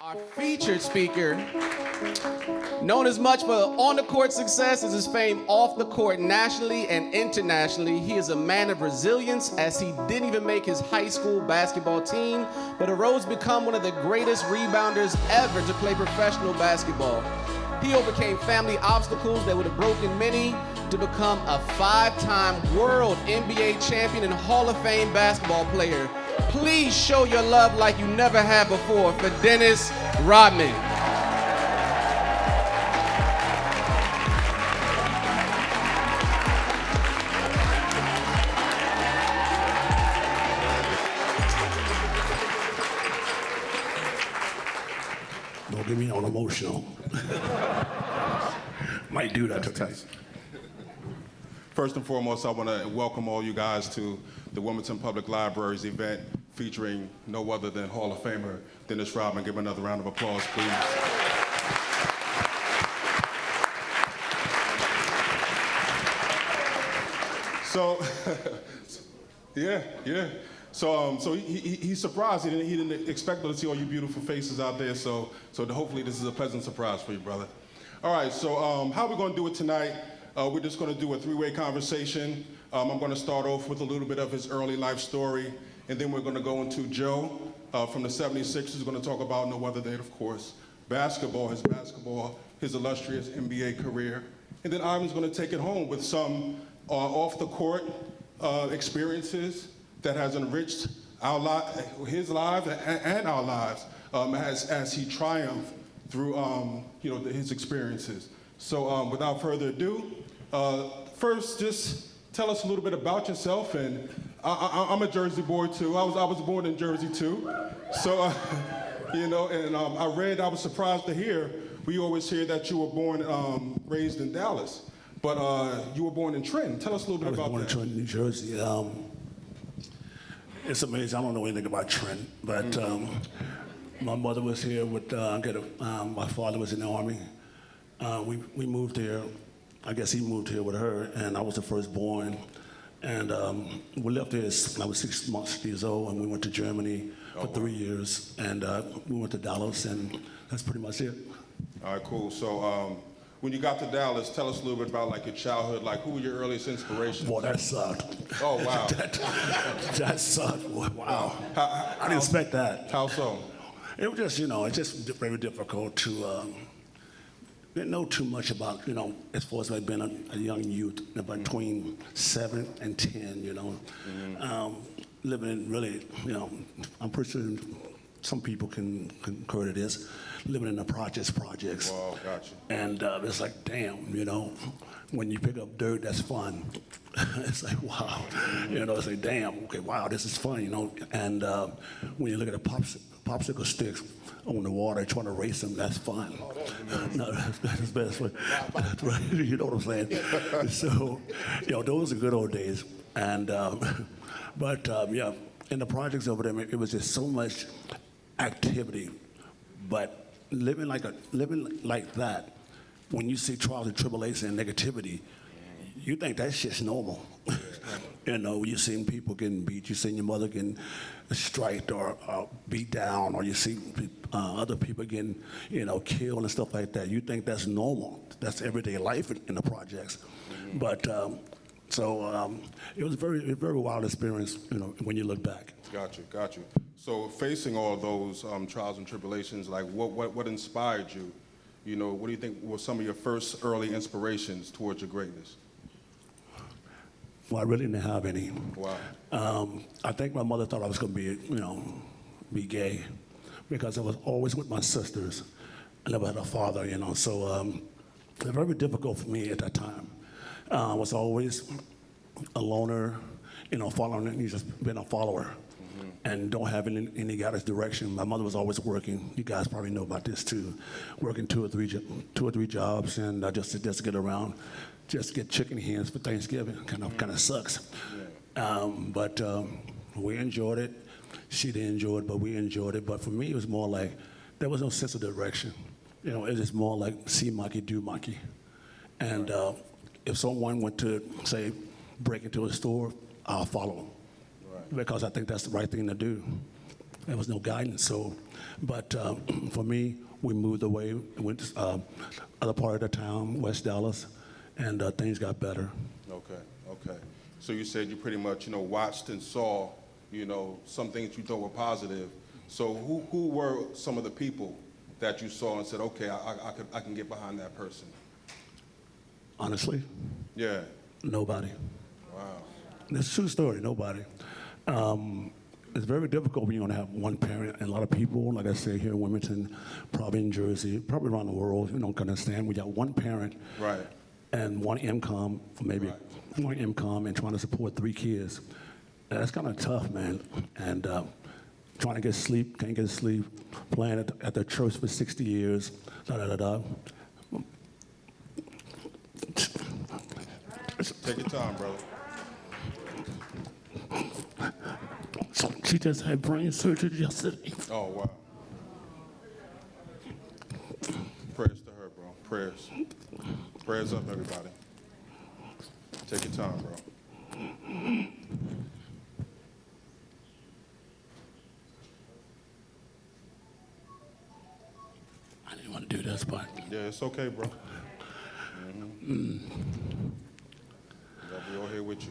Our featured speaker, known as much for on-the-court success as his fame off the court nationally and internationally, he is a man of resilience as he didn't even make his high school basketball team, but arose to become one of the greatest rebounders ever to play professional basketball. He overcame family obstacles that would have broken many to become a 5-time world NBA champion and Hall of Fame basketball player. Please show your love like you never have before for Dennis Rodman. Don't get me all emotional. Might do that to you. First and foremost, I want to welcome all you guys to the Wilmington Public Library's event featuring no other than Hall of Famer Dennis Rodman. Give him another round of applause, please. So, yeah. So he's surprised. He didn't expect to see all you beautiful faces out there. So hopefully this is a pleasant surprise for you, brother. All right. So how we're going to do it tonight? We're just going to do a three-way conversation. I'm going to start off with a little bit of his early life story, and then we're going to go into Joe from the 76ers, who's going to talk about no other than, of course, basketball, his illustrious NBA career. And then Ivan's going to take it home with some off-the-court experiences that has enriched his lives and our lives as he triumphed through his experiences. So without further ado, first just tell us a little bit about yourself. And I'm a Jersey boy too. I was born in Jersey too. So I was surprised to hear, we always hear that you were born, raised in Dallas, but you were born in Trenton. Tell us a little bit about that. I was born in Trenton, New Jersey. It's amazing. I don't know anything about Trenton, but my mother was here with, my father was in the Army. We moved here. I guess he moved here with her, and I was the firstborn. And we left here. I was 6 years old, and we went to Germany for 3 years, and we went to Dallas, and that's pretty much it. All right, cool. So when you got to Dallas, tell us a little bit about like your childhood. Like, who were your earliest inspirations? Boy, that sucked. Oh wow. that sucked. Boy, wow. I didn't expect that. How so? It was just, it's just very difficult to. Didn't know too much about, as far as I've been a young youth, between 7 and 10, living really, I'm pretty sure some people can concur to this, living in the projects. Wow, gotcha. And it's like, damn, when you pick up dirt, that's fun. It's like, wow, it's like, damn, okay, wow, this is fun, And when you look at the popsicle sticks on the water, trying to race them, that's fun. No, that's best. That's right. You know what I'm saying? So, those are good old days. And, yeah, in the projects over there, it was just so much activity. But living like that, when you see trials and tribulation and negativity, you think that shit's normal. You seen people getting beat, you seen your mother getting striked or beat down, or you see other people getting, killed and stuff like that. You think that's normal. That's everyday life in the projects. Mm-hmm. But it was a very wild experience, when you look back. Got you. So facing all those trials and tribulations, like what inspired you? What do you think were some of your first early inspirations towards your greatness? Well, I really didn't have any. Wow. I think my mother thought I was going to be gay, because I was always with my sisters. I never had a father, So it was very difficult for me at that time. I was always a loner, following, just being a follower, mm-hmm. and don't have any guidance direction. My mother was always working. You guys probably know about this too, working two or three jobs, and just to get around. Just get chicken hens for Thanksgiving. Kind of sucks. But we enjoyed it. She didn't enjoy it, but we enjoyed it. But for me, it was more like there was no sense of direction. It was just more like see monkey, do monkey. And if someone went to, say, break into a store, I'll follow them. Right. Because I think that's the right thing to do. there was no guidance. So, but for me, we moved away, went to other part of the town, West Dallas, and things got better. Okay. So you said you pretty much, watched and saw, some things you thought were positive. So who were some of the people that you saw and said, okay, I can get behind that person? Honestly? Yeah. Nobody. Wow. It's a true story, nobody. It's very difficult when you only have one parent, and a lot of people, like I say, here in Wilmington, probably in Jersey, probably around the world, can understand. We got one parent Right. and one income, maybe Right. one income, and trying to support 3 kids. That's kind of tough, man. And trying to get sleep, can't get sleep, playing at the church for 60 years, da-da-da-da. Take your time, brother. She just had brain surgery yesterday. Oh, wow. Prayers to her, bro. Prayers. Prayers up, everybody. Take your time, bro. I didn't want to do this, but Yeah, it's okay, bro. We all here with you.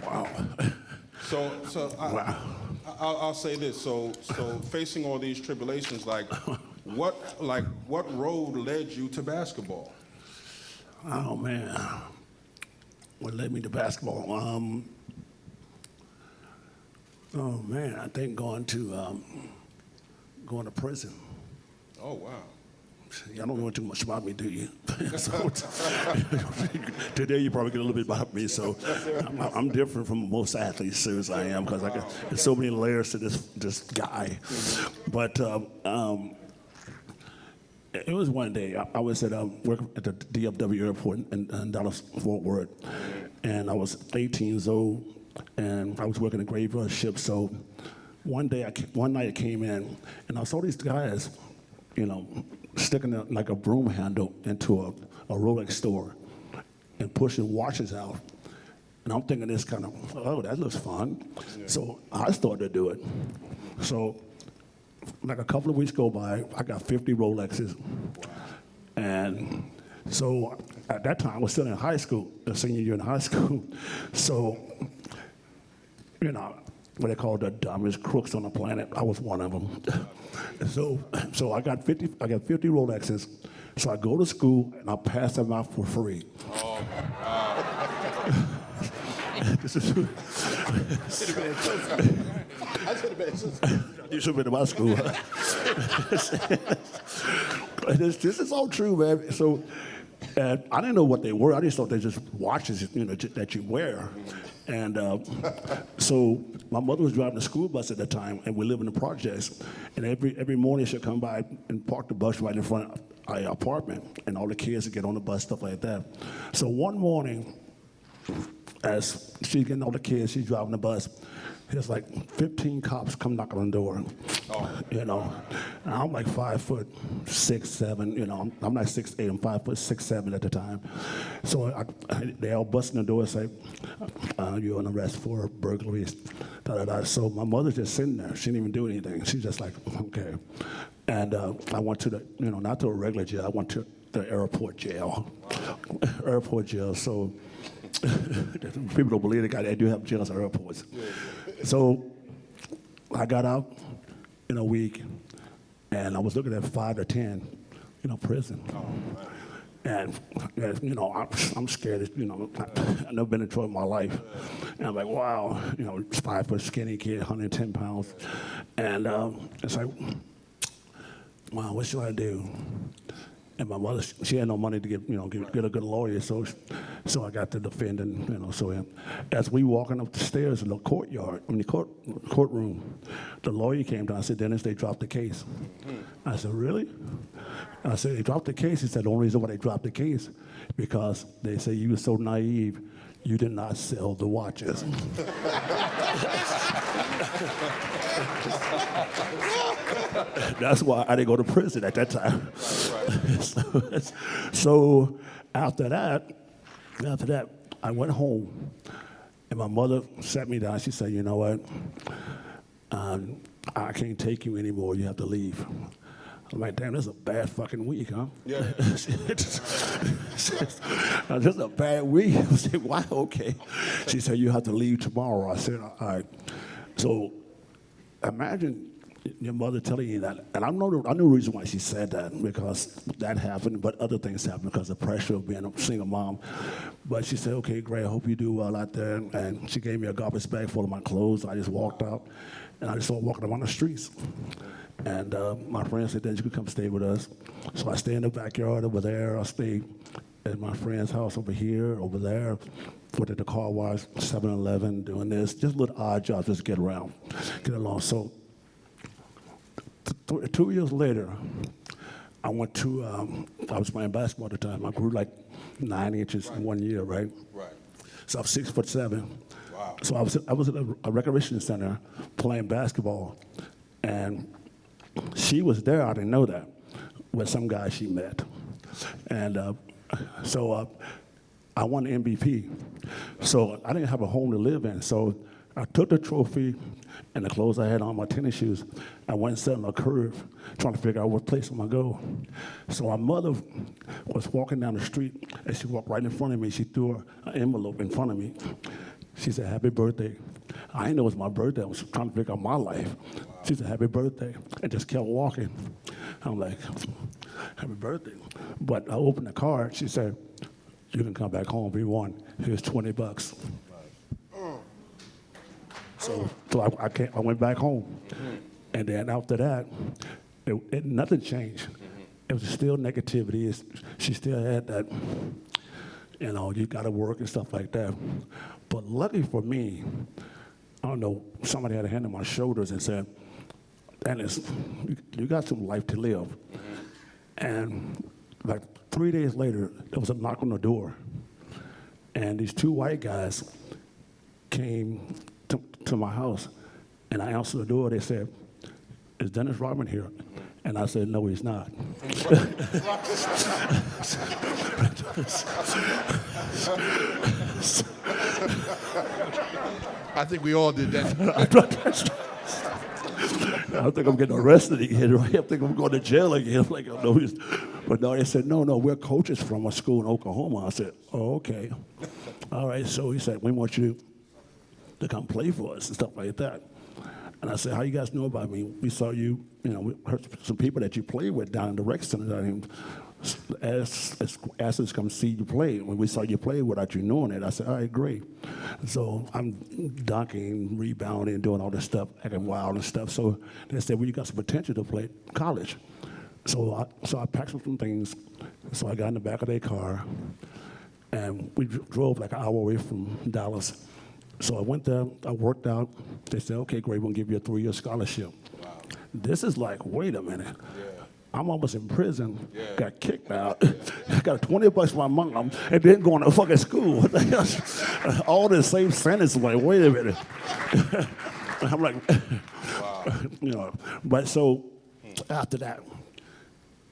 wow. So I'll say this. So facing all these tribulations, what road led you to basketball? Oh man, what led me to basketball? Oh man, I think going to prison. Oh, wow. Y'all don't know too much about me, do you? So, today you probably get a little bit about me. So I'm different from most athletes, as I am, because there's so many layers to this guy. But it was one day. I was at working at the DFW airport in Dallas Fort Worth, and I was 18 years old, and I was working a graveyard shift. So one night I came in, and I saw these guys, sticking like a broom handle into a Rolex store and pushing watches out. And I'm thinking this kind of, oh, that looks fun. Yeah. So I started to do it. So like a couple of weeks go by, I got 50 Rolexes. Wow. And so at that time, I was still in high school, the senior year in high school. So, what they call the dumbest crooks on the planet. I was one of them. So I got 50 Rolexes. So I go to school and I pass them out for free. Oh, wow. This is. You should have been in my school. This is all true, man. So I didn't know what they were. I just thought they just watches, that you wear. And so my mother was driving the school bus at the time, and we live in the projects. And every morning she'd come by and park the bus right in front of our apartment, and all the kids would get on the bus, stuff like that. So one morning, as she's getting all the kids, she's driving the bus, there's like 15 cops come knocking on the door. Oh. And I'm like 5'6", 7". I'm not 6'8", I'm 5'6", 7" at the time. So they all busting the door and say, "You're under arrest for burglary." So my mother's just sitting there. She didn't even do anything. She's just like, okay. And I went to the, not to a regular jail. I went to the airport jail. Airport jail. So people don't believe they do have jails at airports. So I got out in a week, and I was looking at 5 to 10, prison. And I'm scared. I've never been in trouble in my life. And I'm like, wow, 5-foot skinny kid, 110 pounds, and it's like, wow, what should I do? And my mother, she had no money to get a good lawyer, so I got to defend, and so as we walking up the stairs in the courtroom, the lawyer came down. I said, "Dennis, they dropped the case." I said, "Really?" I said, "They dropped the case." He said, "The only reason why they dropped the case, because they say you were so naive, you did not sell the watches." That's why I didn't go to prison at that time. Right. So after that, I went home, and my mother sat me down. She said, "You know what? I can't take you anymore. You have to leave." I'm like, "Damn, this is a bad fucking week, huh?" Yeah. This is a bad week. I said, "Why? Okay." She said, "You have to leave tomorrow." I said, "All right." So imagine your mother telling you that. And I know the reason why she said that, because that happened, but other things happened because of the pressure of being a single mom. But she said, "Okay, Gray, I hope you do well out there." And she gave me a garbage bag full of my clothes. I just walked out, and I just started walking around the streets. And my friend said, "Dennis, you could come stay with us." So I stayed in the backyard over there. I stayed at my friend's house over here, over there. Went to the car wash, 7-Eleven, doing this. Just little odd jobs, just get around, get along. So 2 years later, I went to, I was playing basketball at the time. I grew like 9 inches in 1 year, right? Right. So I was 6'7". Wow. So I was at a recreation center playing basketball, and she was there. I didn't know that, with some guy she met, and so I won the MVP. So I didn't have a home to live in. So I took the trophy and the clothes I had on, my tennis shoes. I went and sat on a curve, trying to figure out what place I'm gonna go. So my mother was walking down the street, and she walked right in front of me. She threw an envelope in front of me. She said, "Happy birthday." I didn't know it was my birthday. I was trying to figure out my life. She said, "Happy birthday," and just kept walking. I'm like, "Happy birthday." But I opened the card. She said, "You can come back home if you want. Here's $20. So I went back home. And then after that, nothing changed. It was still negativity. She still had that, you got to work and stuff like that. But lucky for me, I don't know, somebody had a hand on my shoulders and said, "Dennis, you got some life to live." And like 3 days later, there was a knock on the door. And these two white guys came to my house, and I answered the door. They said, "Is Dennis Rodman here?" And I said, "No, he's not." I think we all did that. I think I'm getting arrested again, right? I think I'm going to jail again. I'm like, "Oh, no." But no, they said, no, we're coaches from a school in Oklahoma. I said, "Oh, okay." All right, so he said, "We want you to come play for us," and stuff like that. And I said, "How you guys know about me? We saw you, we heard some people that you played with down in the rec center. Asked us to come see you play. When we saw you play without you knowing it," I said, "All right, great." So I'm dunking, rebounding, doing all this stuff, acting wild and stuff. So they said, "Well, you got some potential to play college." So I packed some things. So I got in the back of their car, and we drove like an hour away from Dallas. So I went there, I worked out. They said, "Okay, great, we'll give you a 3-year scholarship." Wow. This is like, wait a minute. Yeah. I'm almost in prison, Yeah. got kicked out, I got $20 from my mom, and then going to fucking school. What the hell? All the same sentence, like, wait a minute. I'm like, Wow. But so after that,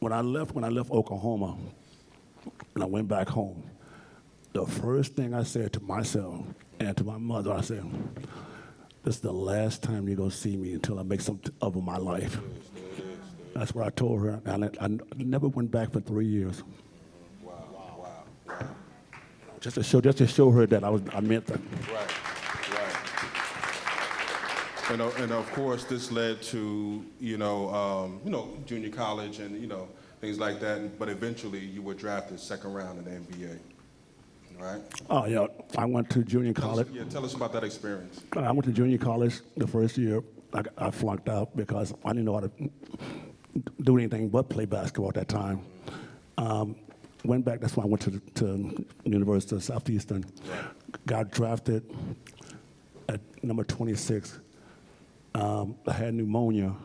when I left Oklahoma, and I went back home, the first thing I said to myself and to my mother, I said, "This is the last time you're gonna see me until I make something of my life." That's what I told her, and I never went back for 3 years. Wow. Just to show her that I meant that. Right. And of course, this led to junior college and things like that. But eventually, you were drafted second round in the NBA, right? Oh yeah, I went to junior college. Tell us about that experience. I went to junior college the first year. I flunked out because I didn't know how to do anything but play basketball at that time. Went back. That's why I went to University of Southeastern. Got drafted at number 26. I had pneumonia. Wow.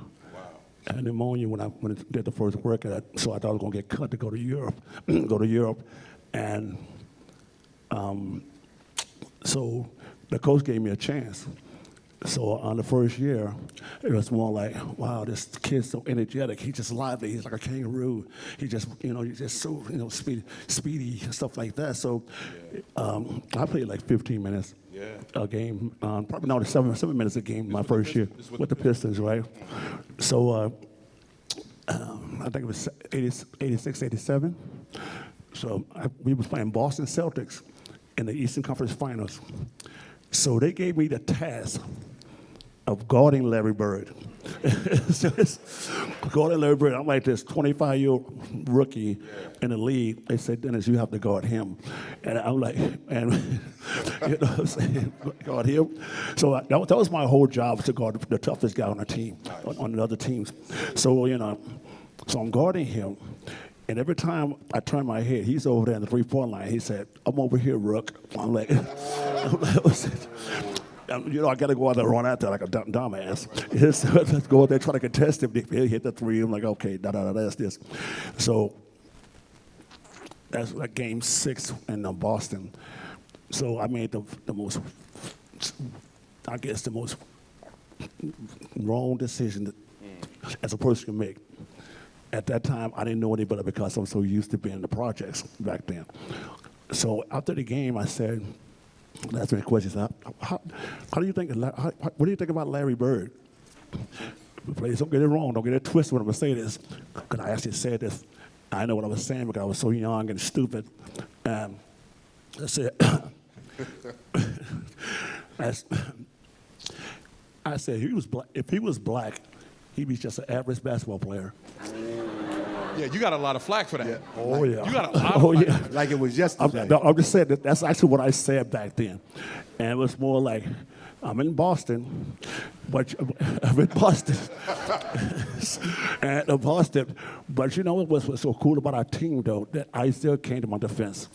I had pneumonia when I did the first workout, so I thought I was gonna get cut to go to Europe. And so the coach gave me a chance. So on the first year, it was more like, wow, this kid's so energetic. He's just lively. He's like a kangaroo. He just, he's just so, speedy and stuff like that. So I played like 15 minutes a game. Probably not 7 minutes a game my first year with the Pistons, right? So I think it was 86, 87. So we was playing Boston Celtics in the Eastern Conference Finals. So they gave me the task of guarding Larry Bird. So guarding Larry Bird, I'm like this 25-year-old rookie in the league. They said, Dennis, you have to guard him. And I'm like, what I'm saying, guard him. So that was my whole job, was to guard the toughest guy on the team, on the other teams. So, so I'm guarding him. And every time I turn my head, he's over there in the three-point line. He said, I'm over here, Rook. I'm like, I got to go out there and run out there like a dumbass. Let's go out there, try to contest him. He'll hit the three. I'm like, okay, that's this. So that's like game 6 in Boston. So I made the most wrong decision that as a person can make. At that time, I didn't know any better because I'm so used to being in the projects back then. So after the game, I said, asked me a question. How do you think? What do you think about Larry Bird? Please don't get it wrong. Don't get it twisted when I'm gonna say this, because I actually said this. I know what I was saying because I was so young and stupid. I said, I said, if he was black, he'd be just an average basketball player. Yeah, you got a lot of flack for that. Yeah. Oh, yeah. You got a lot of flack. Yeah. Like it was yesterday. I'm just saying that's actually what I said back then. And it was more like, I'm in Boston, but I'm in Boston. And Boston. But you know what's so cool about our team, though, that I still came to my defense.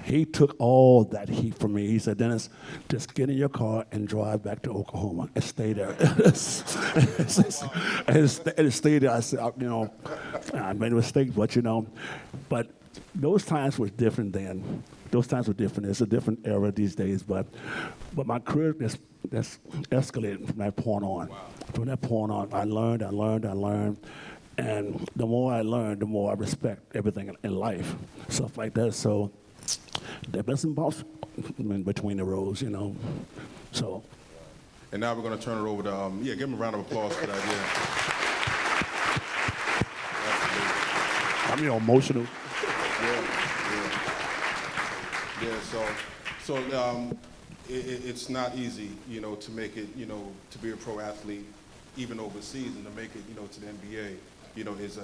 He took all that heat from me. He said, Dennis, just get in your car and drive back to Oklahoma and stay there. and stay there. I said, I made a mistake, but those times were different then. Those times were different. It's a different era these days, but my career that's escalated from that point on. Wow. From that point on, I learned. And the more I learned, the more I respect everything in life, stuff like that. So there been some bumps in between the rows, So. And now we're going to turn it over to, give him a round of applause for that, I'm emotional. So it's not easy, to make it, to be a pro athlete, even overseas, and to make it, to the NBA, is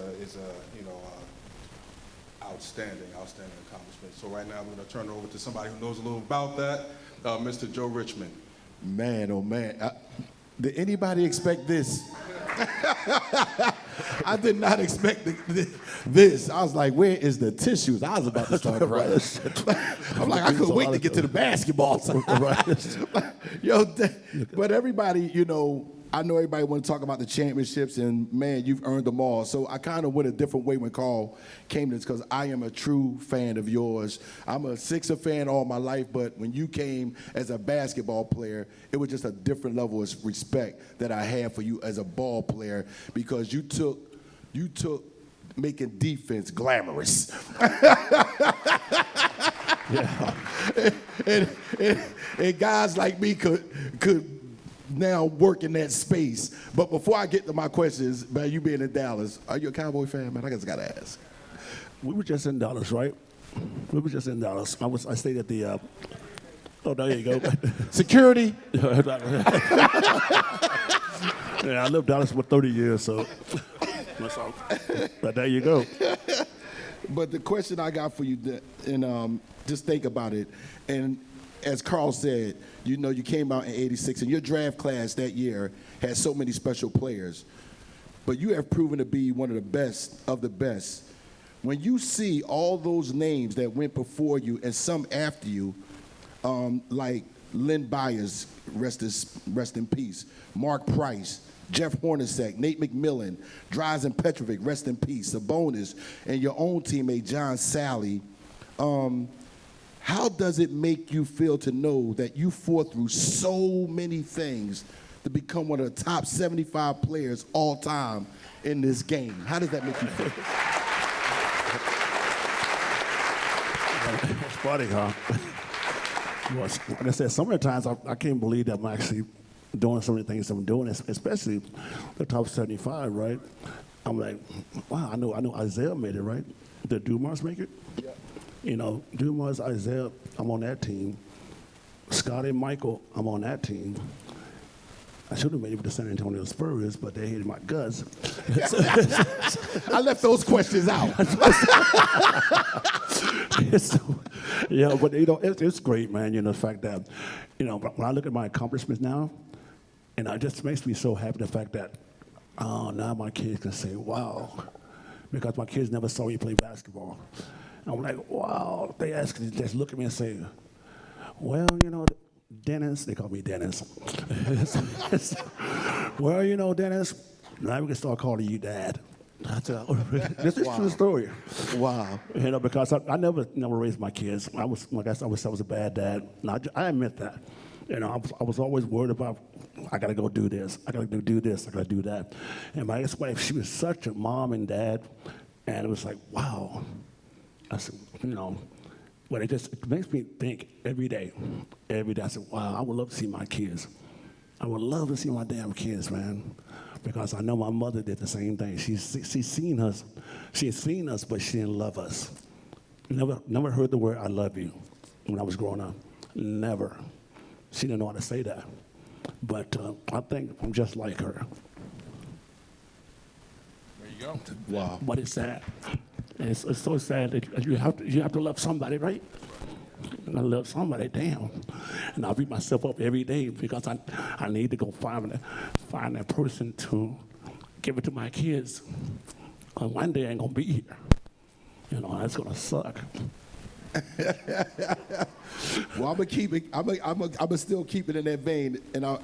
outstanding accomplishment. So right now, I'm going to turn it over to somebody who knows a little about that, Mr. Joe Richmond. Man, oh man. Did anybody expect this? I did not expect this. I was like, where is the tissues? I was about to start crying. I'm like, I couldn't wait to get to the basketball side. But everybody, I know everybody want to talk about the championships, and man, you've earned them all. So I kind of went a different way when Carl came to this, because I am a true fan of yours. I'm a Sixer fan all my life, but when you came as a basketball player, it was just a different level of respect that I had for you as a ball player, because you took making defense glamorous. and guys like me could now work in that space. But before I get to my questions, man, you being in Dallas, are you a Cowboy fan, man? I just gotta ask. We were just in Dallas, right? We were just in Dallas. I stayed at the. Oh, there you go. Security. Yeah, I lived in Dallas for 30 years, so. But there you go. But the question I got for you, and just think about it, and as Carl said, you came out in '86, and your draft class that year had so many special players. But you have proven to be one of the best of the best. When you see all those names that went before you and some after you, like Lynn Byers, rest in peace, Mark Price, Jeff Hornacek, Nate McMillan, Drazen Petrovic, rest in peace, Sabonis, and your own teammate, John Sally, how does it make you feel to know that you fought through so many things to become one of the top 75 players all time in this game? How does that make you feel? It's funny, huh? Well, like I said, some of the times I can't believe that I'm actually doing some of the things I'm doing, especially the top 75, right? I'm like, wow, I know Isaiah made it, right? Did Dumars make it? Yeah. You know, Dumars, Isaiah, I'm on that team. Scotty and Michael, I'm on that team. I should have made it with the San Antonio Spurs, but they hated my guts. I left those questions out. Yeah, but you know, it's great, man. You know, the fact that, you know, when I look at my accomplishments now, and it just makes me so happy the fact that, oh, now my kids can say, wow, because my kids never saw me play basketball. I'm like, wow. They just look at me and say, well, you know, Dennis, they call me Dennis. Well, you know, Dennis, now we can start calling you Dad. I said, oh, this is a true story. Wow. You know, because I never raised my kids. I guess I was a bad dad. And I admit that. You know, I was always worried about, I gotta go do this. I gotta do this. I gotta do that. And my ex-wife, she was such a mom and dad, and it was like, wow. I said, you know, but it makes me think every day. Every day, I said, wow, I would love to see my kids. I would love to see my damn kids, man. Because I know my mother did the same thing. She's seen us. She had seen us, but she didn't love us. Never heard the word "I love you" when I was growing up. Never. She didn't know how to say that. But I think I'm just like her. There you go. Wow. But it's sad. It's so sad that you have to love somebody, right? And I love somebody, damn. And I beat myself up every day because I need to go find that person to give it to my kids. And one day I ain't gonna be here. You know, that's gonna suck. Well, I'm gonna keep it. I'm gonna still keep it in that vein, and I'm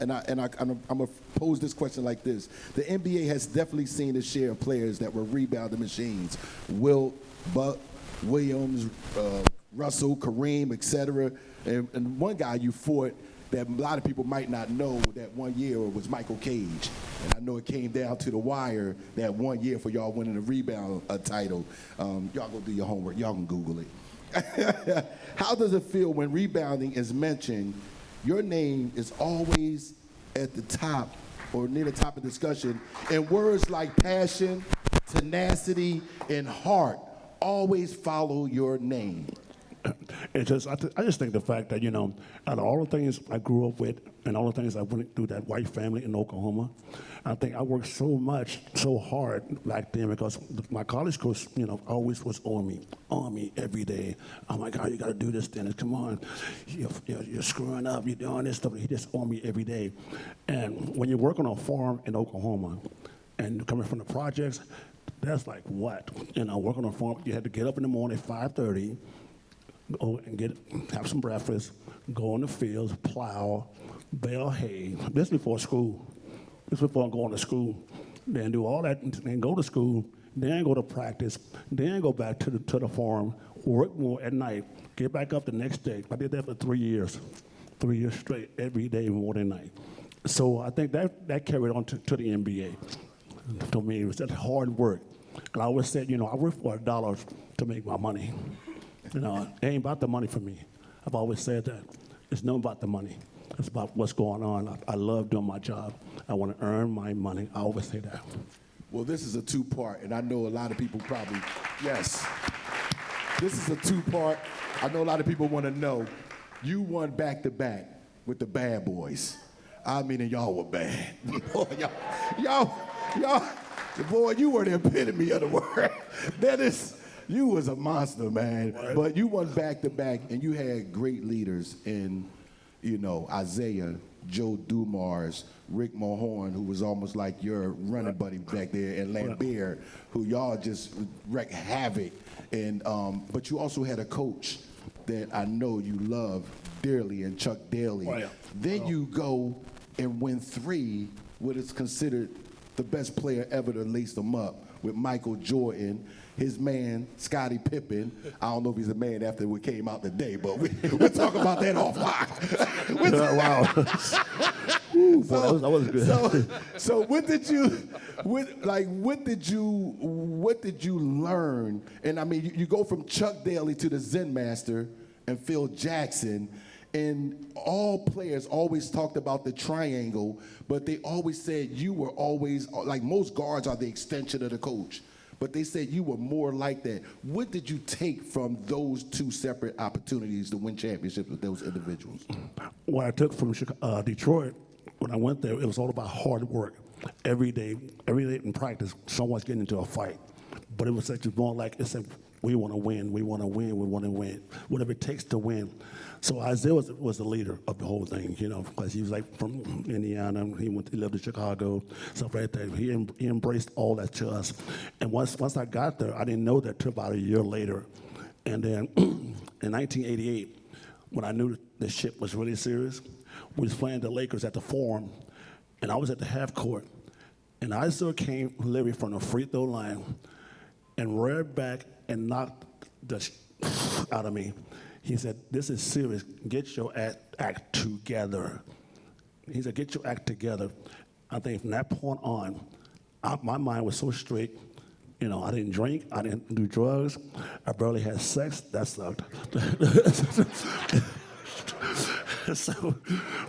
gonna pose this question like this: the NBA has definitely seen a share of players that were rebounding machines. Wilt, Buck, Williams, Russell, Kareem, etc. And one guy you fought that a lot of people might not know that one year was Michael Cage. And I know it came down to the wire that one year for y'all winning the rebound title. Y'all go do your homework. Y'all can Google it. How does it feel when rebounding is mentioned? Your name is always at the top or near the top of discussion, and words like passion, tenacity, and heart always follow your name. I just think the fact that, you know, out of all the things I grew up with and all the things I went through that white family in Oklahoma, I think I worked so hard back then because my college coach, you know, always was on me every day. Oh my God, you got to do this, Dennis. Come on, you're screwing up. You're doing this stuff. He just on me every day. And when you work on a farm in Oklahoma and coming from the projects, that's like what? You know, working on a farm, you had to get up in the morning at 5:30. Go and have some breakfast, go in the fields, plow, bale hay. This before school. This before going to school. Then do all that, and go to school, then go to practice, then go back to the farm, work more at night, get back up the next day. I did that for 3 years. 3 years straight, every day, morning and night. So I think that carried on to the NBA. To me, it was that hard work. And I always said, you know, I work for $1 to make my money. You know, it ain't about the money for me. I've always said that. It's not about the money. It's about what's going on. I love doing my job. I want to earn my money. I always say that. Well, this is a two-part, and I know a lot of people probably, yes. This is a two-part. I know a lot of people want to know. You won back-to-back with the bad boys. I mean, and y'all were bad. Boy, you were the epitome of the word. Dennis, you was a monster, man. What? But you won back-to-back, and you had great leaders in, you know, Isaiah, Joe Dumars, Rick Mahorn, who was almost like your running buddy back there, and Lambert, who y'all just wreaked havoc. And but you also had a coach that I know you love dearly, and Chuck Daly. Oh, yeah. Then you go and win 3, what is considered the best player ever to lace them up, with Michael Jordan, his man, Scottie Pippen. I don't know if he's a man after what came out today, but we'll talk about that offline. Wow. Ooh, boy, that was good. So what did you learn? And I mean, you go from Chuck Daly to the Zen Master and Phil Jackson, and all players always talked about the triangle, but they always said you were always, like most guards are the extension of the coach, but they said you were more like that. What did you take from those two separate opportunities to win championships with those individuals? What I took from Detroit, when I went there, it was all about hard work. Every day in practice, someone's getting into a fight. But it was such more like, it's like, we want to win, we want to win, we want to win, whatever it takes to win. So Isaiah was the leader of the whole thing, you know, because he was like from Indiana, he lived in Chicago, stuff like that. He embraced all that to us. And once I got there, I didn't know that till about a year later. And then in 1988, when I knew the shit was really serious, we was playing the Lakers at the Forum, and I was at the half court, and Isaiah came literally from the free throw line and reared back and knocked the out of me. He said, "This is serious. Get your act together." He said, "Get your act together." I think from that point on, my mind was so straight. You know, I didn't drink, I didn't do drugs, I barely had sex. That sucked. So,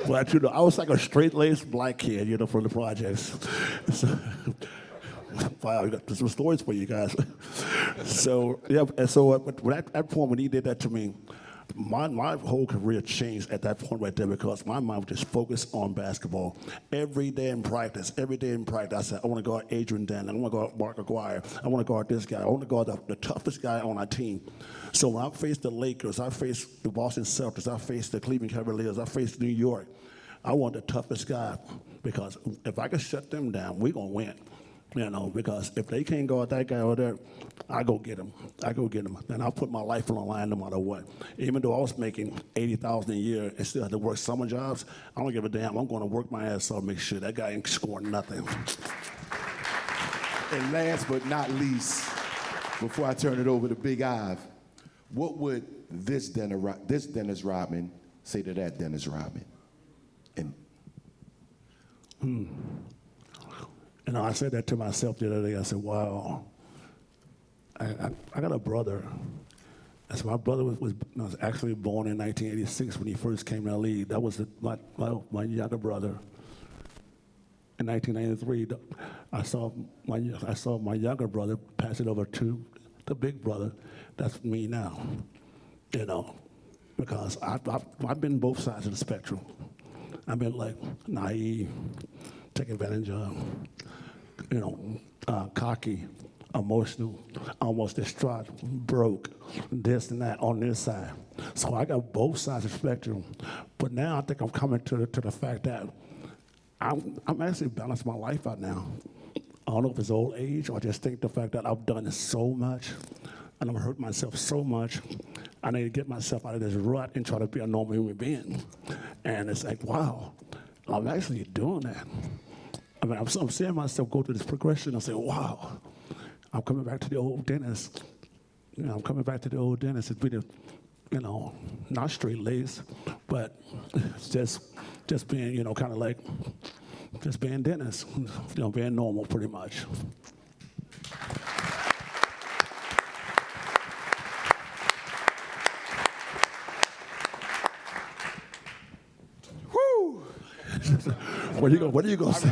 but you know, I was like a straight-laced black kid, you know, from the projects. So, wow, we got some stories for you guys. So yeah, and so at that point when he did that to me, my whole career changed at that point right there, because my mind was just focused on basketball. Every day in practice, I said, I want to guard Adrian Dannon, I want to guard Mark Aguirre, I want to guard this guy, I want to guard the toughest guy on our team. So when I faced the Lakers, I faced the Boston Celtics, I faced the Cleveland Cavaliers, I faced New York, I want the toughest guy, because if I can shut them down, we're going to win. You know, because if they can't guard that guy over there, I go get him. And I'll put my life on the line no matter what. Even though I was making $80,000 a year and still had to work summer jobs, I don't give a damn. I'm going to work my ass off to make sure that guy ain't scoring nothing. And last but not least, before I turn it over to Big Ive, what would this Dennis Rodman say to that Dennis Rodman? And You know, I said that to myself the other day. I said, wow, I got a brother. So my brother was actually born in 1986 when he first came to the league. That was my younger brother. In 1993, I saw my younger brother pass it over to the big brother. That's me now, you know, because I've been both sides of the spectrum. I've been like naive, take advantage of, you know, cocky, emotional, almost distraught, broke, this and that on this side. So I got both sides of the spectrum. But now I think I'm coming to the fact that I'm actually balancing my life out now. I don't know if it's old age or I just think the fact that I've done so much and I've hurt myself so much, I need to get myself out of this rut and try to be a normal human being. And it's like, wow, I'm actually doing that. I mean, I'm seeing myself go through this progression. I say, wow, I'm coming back to the old Dennis. You know, I'm coming back to the old Dennis. It's been, you know, not straight-laced, but it's just being, you know, kind of like, just being Dennis, you know, being normal pretty much. What are you gonna say?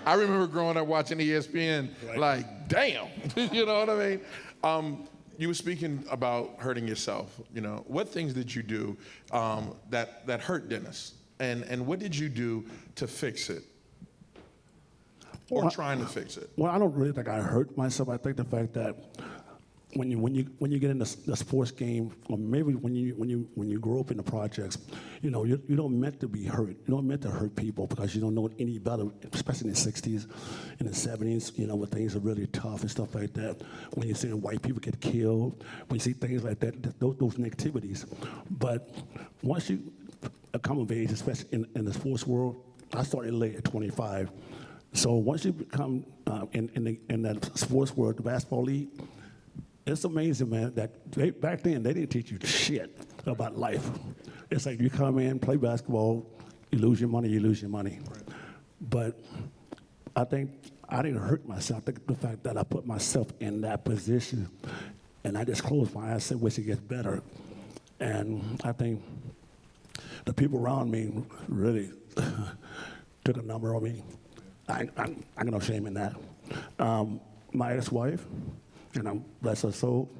I remember growing up watching ESPN, right. Like, damn, you know what I mean? You were speaking about hurting yourself. You know, what things did you do that hurt Dennis, and what did you do to fix it, or trying to fix it? Well, I don't really think I hurt myself. I think the fact that when you get in the sports game, or maybe when you grow up in the projects, you know, you don't meant to be hurt. You don't meant to hurt people because you don't know any better, especially in the 60s, in the 70s, you know, when things are really tough and stuff like that. When you're seeing white people get killed, when you see things like that, those negativities. But once you come of age, especially in the sports world, I started late at 25. So once you become in that sports world, the basketball league, it's amazing, man, that back then they didn't teach you shit about life. It's like you come in, play basketball, You lose your money, you lose your money. Right. But I think I didn't hurt myself. I think the fact that I put myself in that position, and I just closed my eyes and said, wish it gets better. And I think the people around me really took a number on me. I got no shame in that. My ex-wife, and I'm bless her soul,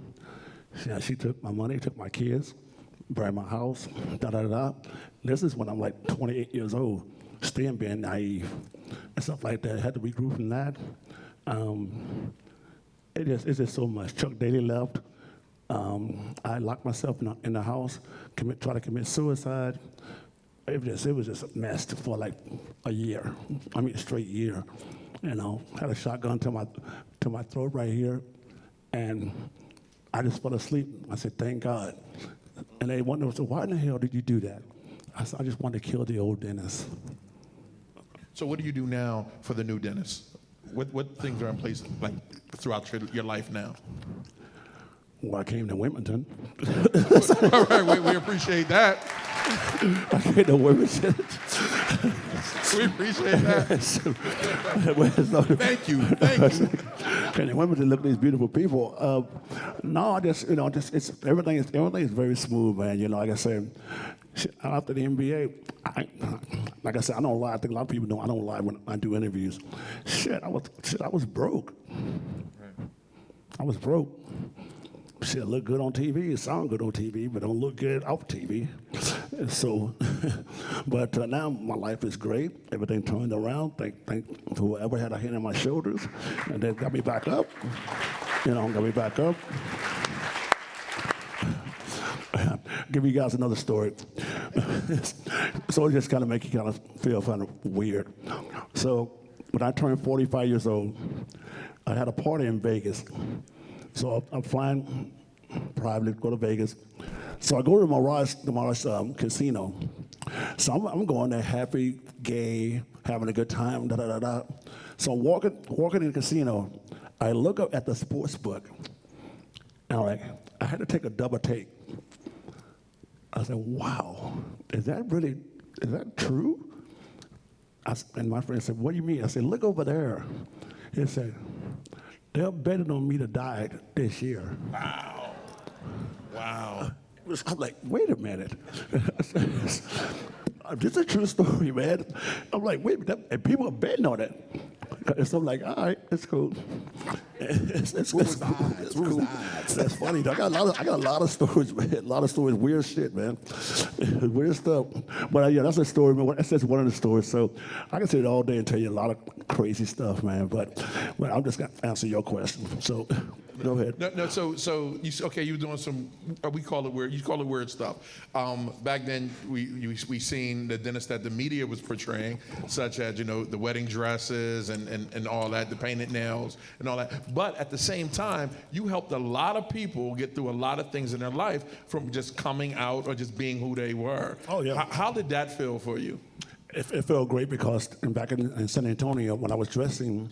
she took my money, took my kids, burned my house, da-da-da-da. This is when I'm like 28 years old, still being naive and stuff like that. I had to regroup from that. It's just so much. Chuck Daly left. I locked myself in the house, try to commit suicide. It was just a mess for like a year. I mean, a straight year. You know, had a shotgun to my throat right here, and I just fell asleep. I said, thank God. And they wondered, so why in the hell did you do that? I said, I just wanted to kill the old Dennis. So what do you do now for the new Dennis? What things are in place like throughout your life now? Well, I came to Wilmington. All right, we appreciate that. I came to Wilmington. We appreciate that. Thank you. And in Wilmington, look at these beautiful people. No, I just, it's everything is very smooth, man. You know, like I said, after the NBA, like I said, I don't lie. I think a lot of people know I don't lie when I do interviews. I was broke. I was broke. Shit, look good on TV, sound good on TV, but don't look good off TV. So, but now my life is great. Everything turned around. Thank whoever had a hand on my shoulders, and they got me back up. Got me back up. Give you guys another story. So it just kind of make you kind of feel kind of weird. So when I turned 45 years old, I had a party in Vegas. So I'm flying privately to go to Vegas. So I go to the Mirage Casino. So I'm going there happy, gay, having a good time, da-da-da-da. So I'm walking in the casino. I look up at the sports book. And I had to take a double take. I said, wow, is that true? And my friend said, what do you mean? I said, look over there. He said, they're betting on me to die this year. Wow. I'm like, wait a minute. This is a true story, man. I'm like, wait a minute, and people are betting on it. And so I'm like, all right, it's cool. It's cool. That's funny. I got a lot of stories, man. A lot of stories, weird shit, man. Weird stuff. But yeah, that's a story, man. That's just one of the stories. So I can sit all day and tell you a lot of crazy stuff, man. But I'm just gonna answer your question. So go ahead. No. So you were doing some. We call it weird. You call it weird stuff. Back then, we seen the Dennis that the media was portraying, such as the wedding dresses and all that, the painted nails and all that. But at the same time, you helped a lot of people get through a lot of things in their life from just coming out or just being who they were. Oh yeah. How did that feel for you? It felt great because back in San Antonio, when I was dressing,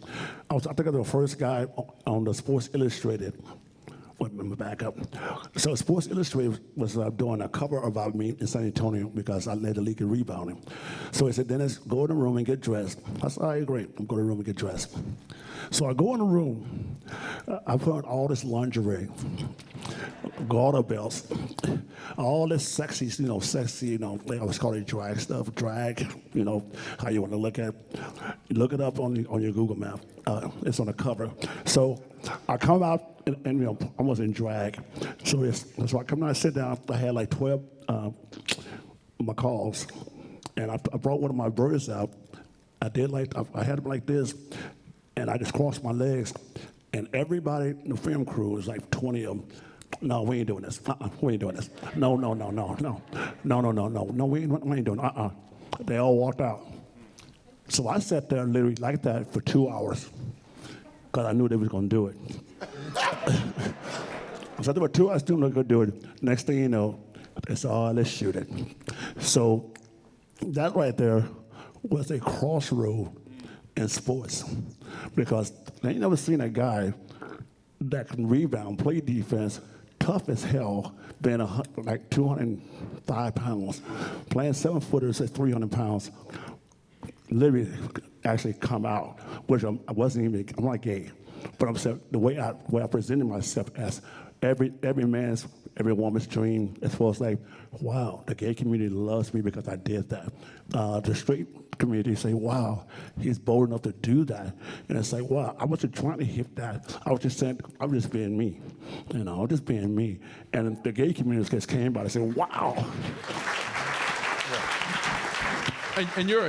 I think I was the first guy on the Sports Illustrated. Let me back up. So Sports Illustrated was doing a cover about me in San Antonio because I led the league in rebounding. So he said, Dennis, go in the room and get dressed. I said, all right, great. I'm going to the room and get dressed. So I go in the room. I found all this lingerie, garter belts, all this sexy, they always call it drag stuff, how you want to look at it. Look it up on your Google map. It's on the cover. So I come out and I was in drag. So I come out, I sit down. I had like 12 macaws, and I brought one of my birds out. I had them like this, and I just crossed my legs, and everybody in the film crew was like 20 of them. No, we ain't doing this. We ain't doing this. No, we ain't doing it. They all walked out. So I sat there literally like that for 2 hours because I knew they was going to do it. So there were 2 hours still not going to do it. Next thing you know, it's let's shoot it. So that right there was a crossroad in sports because I ain't never seen a guy that can rebound, play defense, tough as hell, being like 205 pounds, playing 7-footers at 300 pounds, literally actually come out, which I wasn't even, I'm not gay, but I'm saying the way I presented myself as every man's, every woman's dream, as far as like, wow, the gay community loves me because I did that. The straight community say, wow, he's bold enough to do that. And it's like, wow, I wasn't trying to hit that. I was just saying, I'm just being me. You know, I'm just being me. And the gay community just came by and said, wow. And you're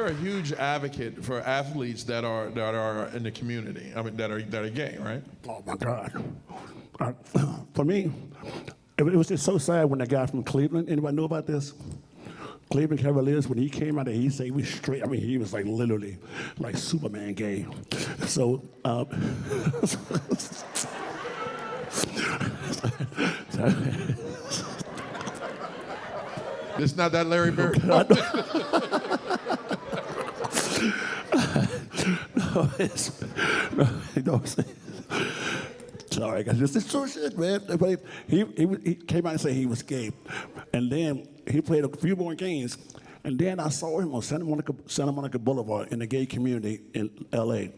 a huge advocate for athletes that are in the community. I mean, that are gay, right? Oh my God. For me, it was just so sad when that guy from Cleveland. Anybody know about this? Cleveland Cavaliers, when he came out there, he said he was straight. I mean, he was like literally like Superman gay. So, It's not that Larry Bird. Sorry, guys, this is true shit, man. He came out and said he was gay, and then he played a few more games, and then I saw him on Santa Monica Boulevard in the gay community in L.A.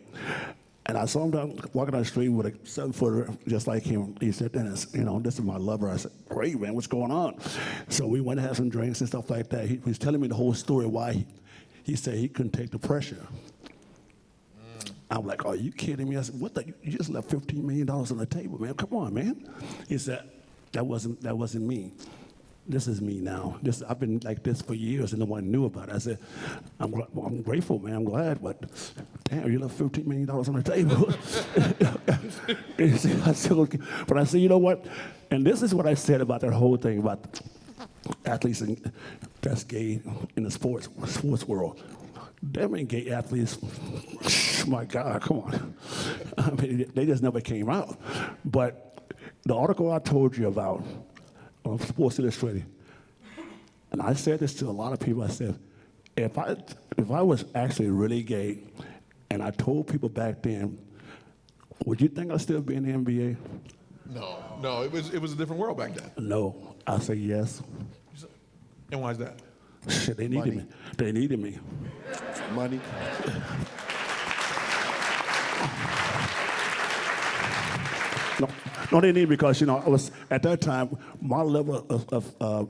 And I saw him walking down the street with a 7-footer just like him. He said, Dennis, you know, this is my lover. I said, great, man, what's going on? So we went to have some drinks and stuff like that. He was telling me the whole story why he said he couldn't take the pressure. I'm like, are you kidding me? I said, what the, you just left $15 million on the table, man. Come on, man. He said, that wasn't me. This is me now. I've been like this for years and no one knew about it. I said, I'm grateful, man. I'm glad, but damn, you left $15 million on the table. But I said, you know what? And this is what I said about that whole thing about athletes that's gay in the sports world. Them ain't gay athletes. My God, come on. I mean, they just never came out. But the article I told you about on Sports Illustrated, and I said this to a lot of people. I said, if I was actually really gay, and I told people back then, would you think I'd still be in the NBA? No, it was a different world back then. No, I say yes. And why is that? Shit, they needed me. They needed me. Money. No, they need me because, you know, I was, at that time, my level of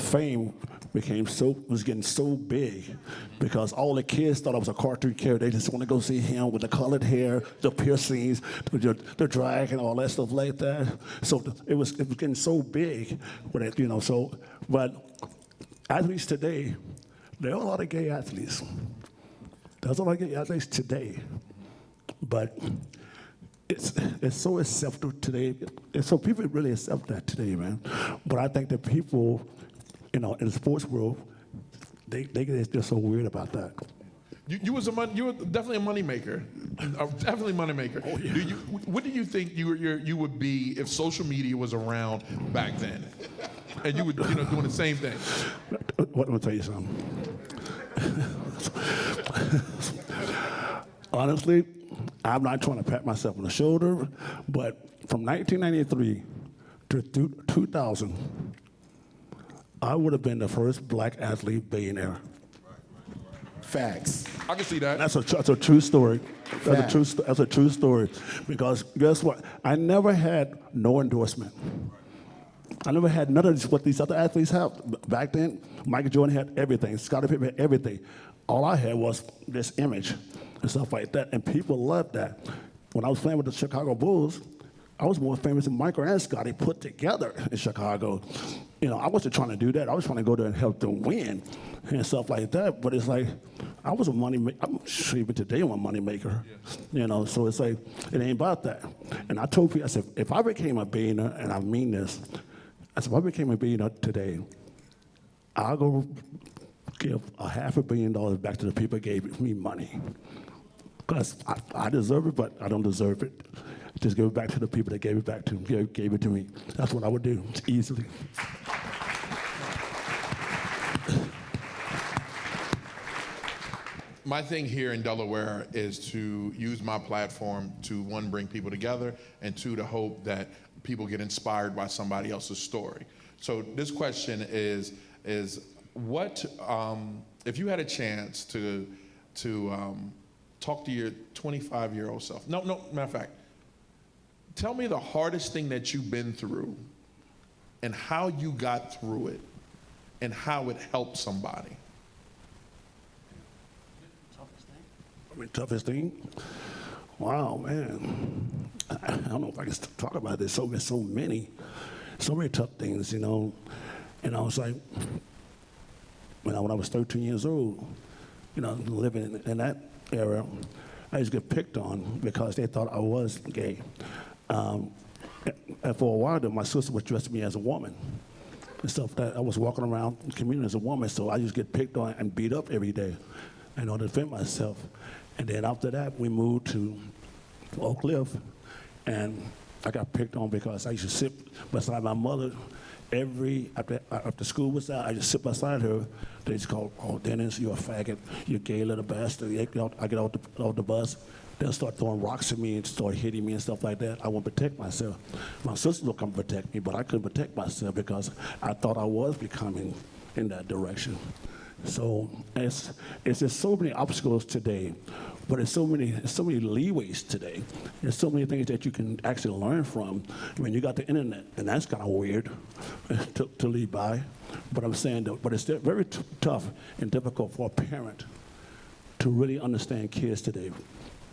fame was getting so big because all the kids thought I was a cartoon character. They just want to go see him with the colored hair, the piercings, the drag, and all that stuff like that. So it was getting so big, with it, you know. So, but athletes today, there are a lot of gay athletes. There's a lot of gay athletes today, but it's so accepted today. So people really accept that today, man. But I think that people, you know, in the sports world, they're so weird about that. You were definitely a moneymaker, definitely a moneymaker. Oh, yeah. What do you think you would be if social media was around back then, and you were doing the same thing? Let me tell you something. Honestly, I'm not trying to pat myself on the shoulder, but from 1993 to 2000, I would have been the first black athlete billionaire. Facts. I can see that. That's a true story. That's a true story. Because guess what? I never had no endorsement. I never had none of what these other athletes have. Back then, Michael Jordan had everything. Scottie Pippen had everything. All I had was this image and stuff like that, and people loved that. When I was playing with the Chicago Bulls, I was more famous than Michael and Scottie put together in Chicago. You know, I wasn't trying to do that. I was trying to go there and help them win and stuff like that. But it's like, I was a I'm sure even today I'm a money maker. Yeah. You know, so it's like, it ain't about that. And I told people, I said, if I became a billionaire, and I mean this, I said, if I became a billionaire today, I'll go give $500 million back to the people that gave me money. Because I deserve it, but I don't deserve it. Just give it back to the people that gave it back to me, gave it to me. That's what I would do, easily. my thing here in Delaware is to use my platform to, one, bring people together, and two, to hope that people get inspired by somebody else's story. So this question is what, if you had a chance to talk to your 25-year-old self, no, matter of fact, tell me the hardest thing that you've been through and how you got through it and how it helped somebody. Toughest thing? Wow, man. I don't know if I can talk about this. So many tough things, you know. And I was like, when I was 13 years old, you know, living in that era, I used to get picked on because they thought I was gay. And for a while, my sister would dress me as a woman and stuff. That I was walking around the community as a woman, so I used to get picked on and beat up every day, you know, to defend myself. And then after that, we moved to Oak Cliff, and I got picked on because I used to sit beside my mother after school was out. I just sit beside her. They just call, "Oh, Dennis, you're a faggot. You're gay little bastard." I get off the bus. They'll start throwing rocks at me and start hitting me and stuff like that. I want to protect myself. My sister will come protect me, but I couldn't protect myself because I thought I was becoming in that direction. So it's just so many obstacles today, but there's so many leeways today. There's so many things that you can actually learn from. I mean, you got the internet, and that's kind of weird to lead by. But I'm saying that, but it's very tough and difficult for a parent to really understand kids today.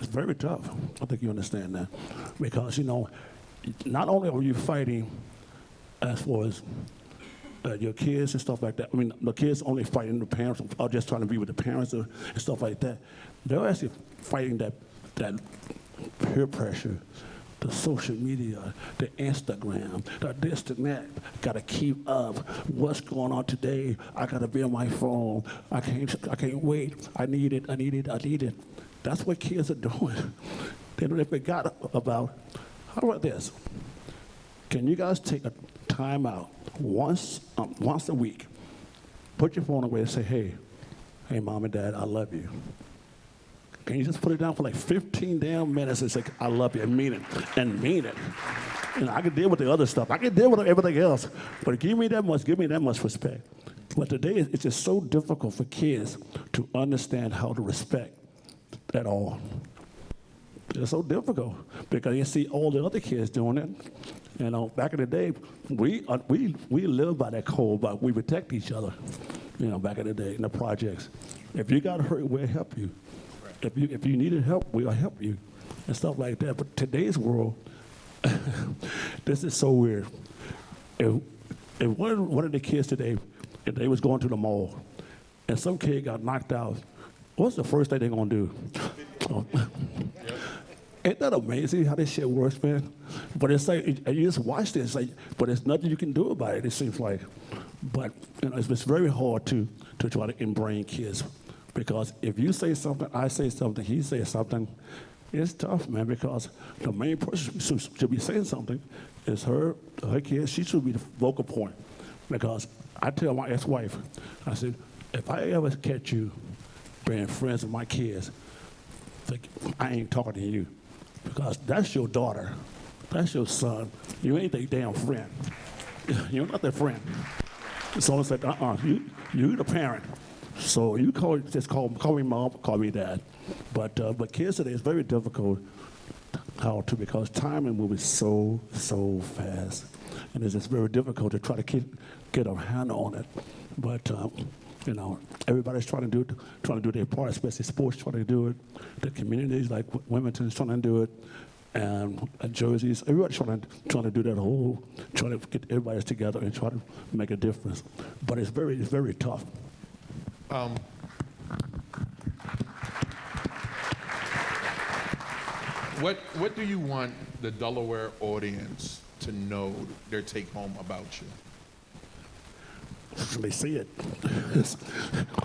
It's very tough. I think you understand that, because you know, not only are you fighting as far as your kids and stuff like that. I mean, the kids only fighting the parents, or just trying to be with the parents and stuff like that. They're actually fighting that peer pressure, the social media, the Instagram, the this and that. Got to keep up. What's going on today? I got to be on my phone. I can't wait. I need it. That's what kids are doing. They forgot about. How about this? Can you guys take a time out once a week? Put your phone away and say, hey, mom and dad, I love you. Can you just put it down for like 15 damn minutes and say, I love you, and mean it. You know, I can deal with the other stuff. I can deal with everything else, but give me that much respect. But today, it's just so difficult for kids to understand how to respect at all. It's so difficult because you see all the other kids doing it. You know, back in the day, we lived by that code, but we protect each other. You know, back in the day in the projects. If you got hurt, we'll help you. If you needed help, we'll help you, and stuff like that. But today's world, this is so weird. If one of the kids today, if they was going to the mall, and some kid got knocked out, what's the first thing they're gonna do? Ain't that amazing how this shit works, man? But it's like, you just watch this, like, but there's nothing you can do about it, it seems like. But you know, it's very hard to try to inbrain kids, because if you say something, I say something, he says something, it's tough, man, because the main person should be saying something is her kid. She should be the focal point. Because I tell my ex-wife, I said, if I ever catch you being friends with my kids, I ain't talking to you. Because that's your daughter. That's your son. You ain't their damn friend. You're not their friend. So it's like, you the parent. So you call me mom, call me dad. But kids today, it's very difficult because time is moving so fast. And it's just very difficult to try to get a handle on it. But you know, everybody's trying to do their part, especially sports trying to do it. The communities like Wilmington is trying to do it, and Jersey's, everybody's trying to do that trying to get everybody together and try to make a difference. But it's very tough. What do you want the Delaware audience to know, their take home about you? They see it.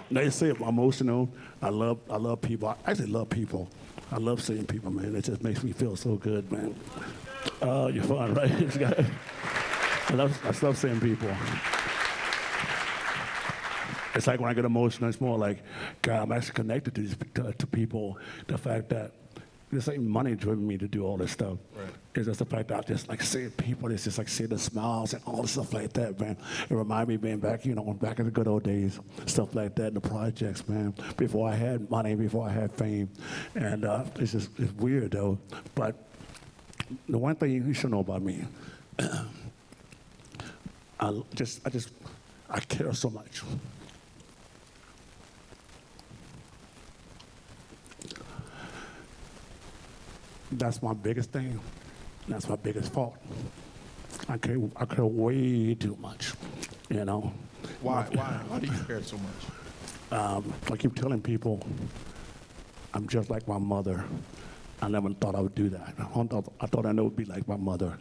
They see it. I'm emotional. I love people. I actually love people. I love seeing people, man. It just makes me feel so good, man. You're fun, right? I love seeing people. It's like when I get emotional, it's more like, God, I'm actually connected to these to people. The fact that this ain't money driven me to do all this stuff. Right. It's just the fact that I just like seeing people. It's just like seeing the smiles and all the stuff like that, man. It reminds me of being back, back in the good old days, stuff like that, the projects, man. Before I had money, before I had fame, and it's weird though. But the one thing you should know about me, I care so much. That's my biggest thing. That's my biggest fault. I care way too much, Why? Why do you care so much? I keep telling people I'm just like my mother. I never thought I would do that. I thought I would be like my mother.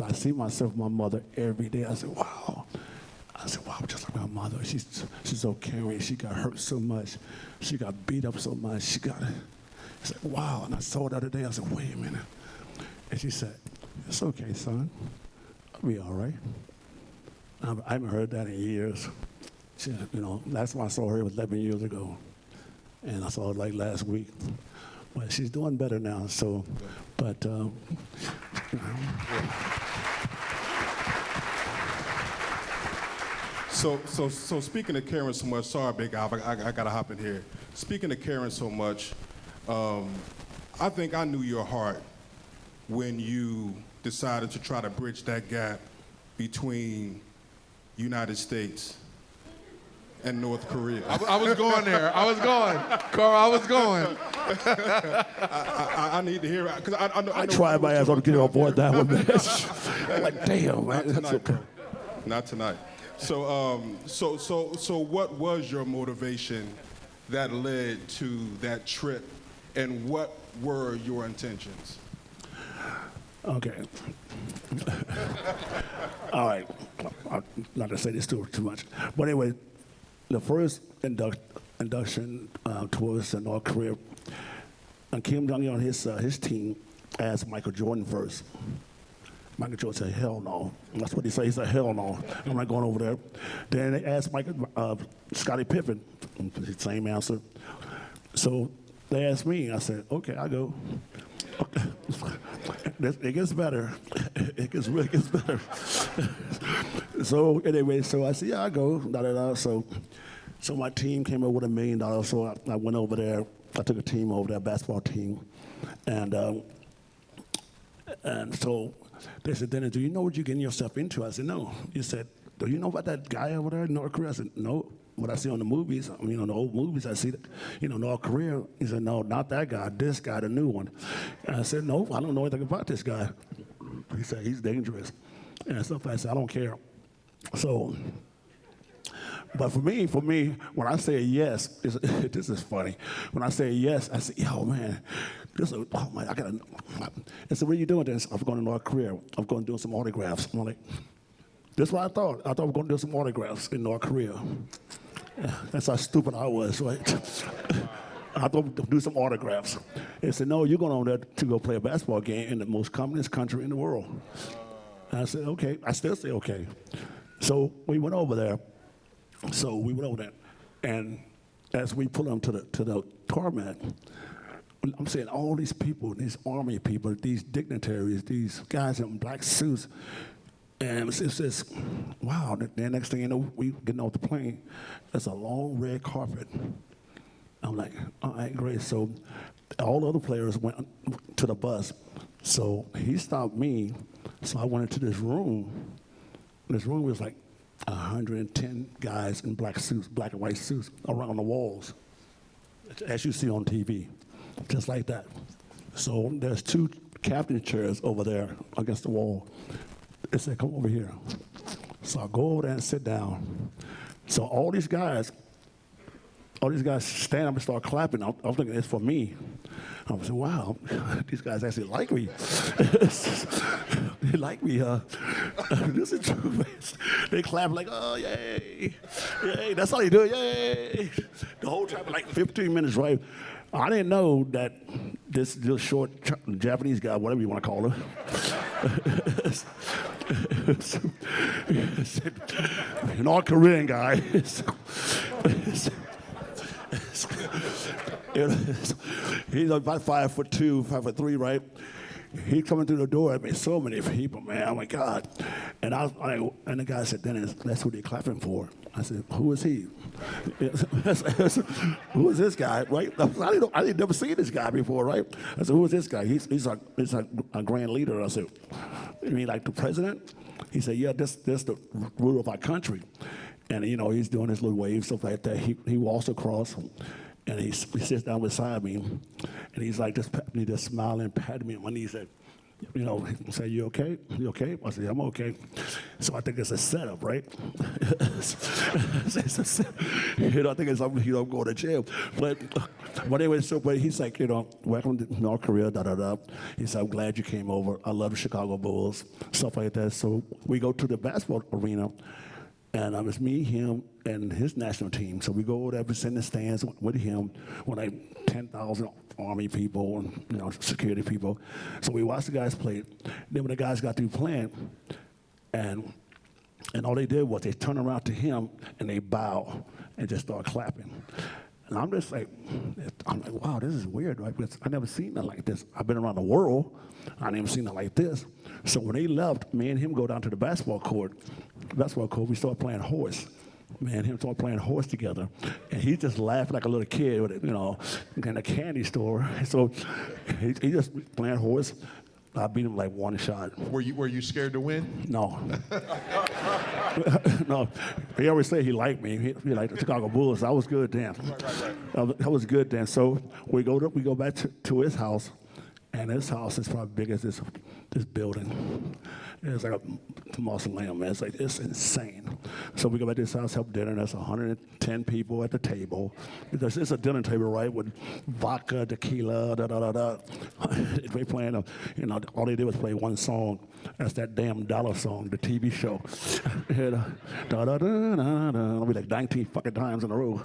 I see myself, my mother, every day. I said, wow. I'm just like my mother. She's so caring. She got hurt so much. She got beat up so much. I said, wow. And I saw her the other day. I said, wait a minute. And she said, it's okay, son. I'll be all right. I haven't heard that in years. She, last time I saw her was 11 years ago. And I saw her like last week. But she's doing better now, so, but, So speaking of caring so much, sorry, Big Al, I gotta hop in here. Speaking of caring so much, I think I knew your heart when you decided to try to bridge that gap between United States and North Korea. I was going there. Carl, I was going. I need to hear it because I know. I tried my ass off to get on board that one, man. I'm like, damn, man. Not tonight, bro. Not tonight. So what was your motivation that led to that trip, and what were your intentions? Okay. All right. I'm not gonna say this too much, but anyway, the first induction towards North Korea, and Kim Jong-un and his team asked Michael Jordan first. Michael Jordan said, hell no. And that's what he said. He said, hell no. I'm not going over there. Then they asked Scottie Pippen, same answer. So they asked me. I said, okay, I'll go. Okay. It gets better. It really gets better. So anyway, so I said, yeah, I'll go. So my team came over with $1 million. So I went over there. I took a team over there, a basketball team. And so they said, Dennis, do you know what you're getting yourself into? I said, no. He said, do you know about that guy over there in North Korea? I said, no. What I see on the movies, the old movies, I see that, North Korea. He said, no, not that guy, this guy, the new one. And I said, no, I don't know anything about this guy. He said, he's dangerous. And stuff like that. I said, I don't care. So, but for me, when I say yes, this is funny. When I say yes, I say, yo, man, I gotta. I said, what are you doing this? I'm going to North Korea. I'm going to do some autographs. I'm like, this is what I thought. I thought we were going to do some autographs in North Korea. Yeah, that's how stupid I was, right? I thought we'd do some autographs. They said, no, you're going over there to go play a basketball game in the most communist country in the world. And I said, okay. I still say okay. So we went over there. And as we pull them to the tarmac, I'm saying all these people, these army people, these dignitaries, these guys in black suits, and it's just, wow. The next thing you know, we getting off the plane, there's a long red carpet. I'm like, all right, great. So all the other players went to the bus. So he stopped me. So I went into this room. This room was like 110 guys in black suits, black and white suits, around the walls, as you see on TV, just like that. So there's 2 captain chairs over there against the wall. They said, come over here. So I go over there and sit down. So all these guys stand up and start clapping. I was thinking it's for me. I was like, wow, these guys actually like me. They like me, huh? This is true, man. They clap like, oh, yay. Yay, that's all they do, yay. The whole time, like 15 minutes, right? I didn't know that this short Japanese guy, whatever you want to call him, North Korean guy. He's about 5'2", 5'3", right? He's coming through the door. I mean, so many people, man. Oh my God! And and the guy said, "Dennis, that's who they're clapping for." I said, "Who is he?" Who is this guy? Right? I didn't never seen this guy before, right? I said, "Who is this guy?" He's a grand leader. I said, "You mean like the president?" He said, "Yeah, this the ruler of our country." And you know, he's doing his little wave stuff like that. He walks across. And he sits down beside me, and he's like, just smiling, patting me on my knee. He said, you know, he said, "You okay? You okay?" I said, "Yeah, I'm okay." So I think it's a setup, right? You know, I think it's something, you know, going to jail. But anyway, but he's like, you know, "Welcome to North Korea, da-da-da." He said, "I'm glad you came over. I love the Chicago Bulls," stuff like that. So we go to the basketball arena. And it's me, him, and his national team. So we go over there, we sit in the stands with him, with like 10,000 Army people and, you know, security people. So we watch the guys play. Then when the guys got through playing, and all they did was they turned around to him and they bow and just start clapping. And I'm like, wow, this is weird, right? Because I never seen nothing like this. I've been around the world. I never seen nothing like this. So when they left, me and him go down to the basketball court. We started playing horse. Me and him started playing horse together. And he just laughed like a little kid, with, you know, in a candy store. So he just playing horse. I beat him like one shot. Were you scared to win? No. No. He always said he liked me. He liked the Chicago Bulls. I was good then. Right. I was good then. So we go back to his house, and his house is probably big as this building. It's like a mausoleum, man. It's insane. So we go back to his house, have dinner, and there's 110 people at the table. Because it's a dinner table, right, with vodka, tequila, da-da-da-da. They playing, you know, all they did was play one song. That's that damn dollar song, the TV show. Da-da-da-da-da. It'll be like 19 fucking times in a row.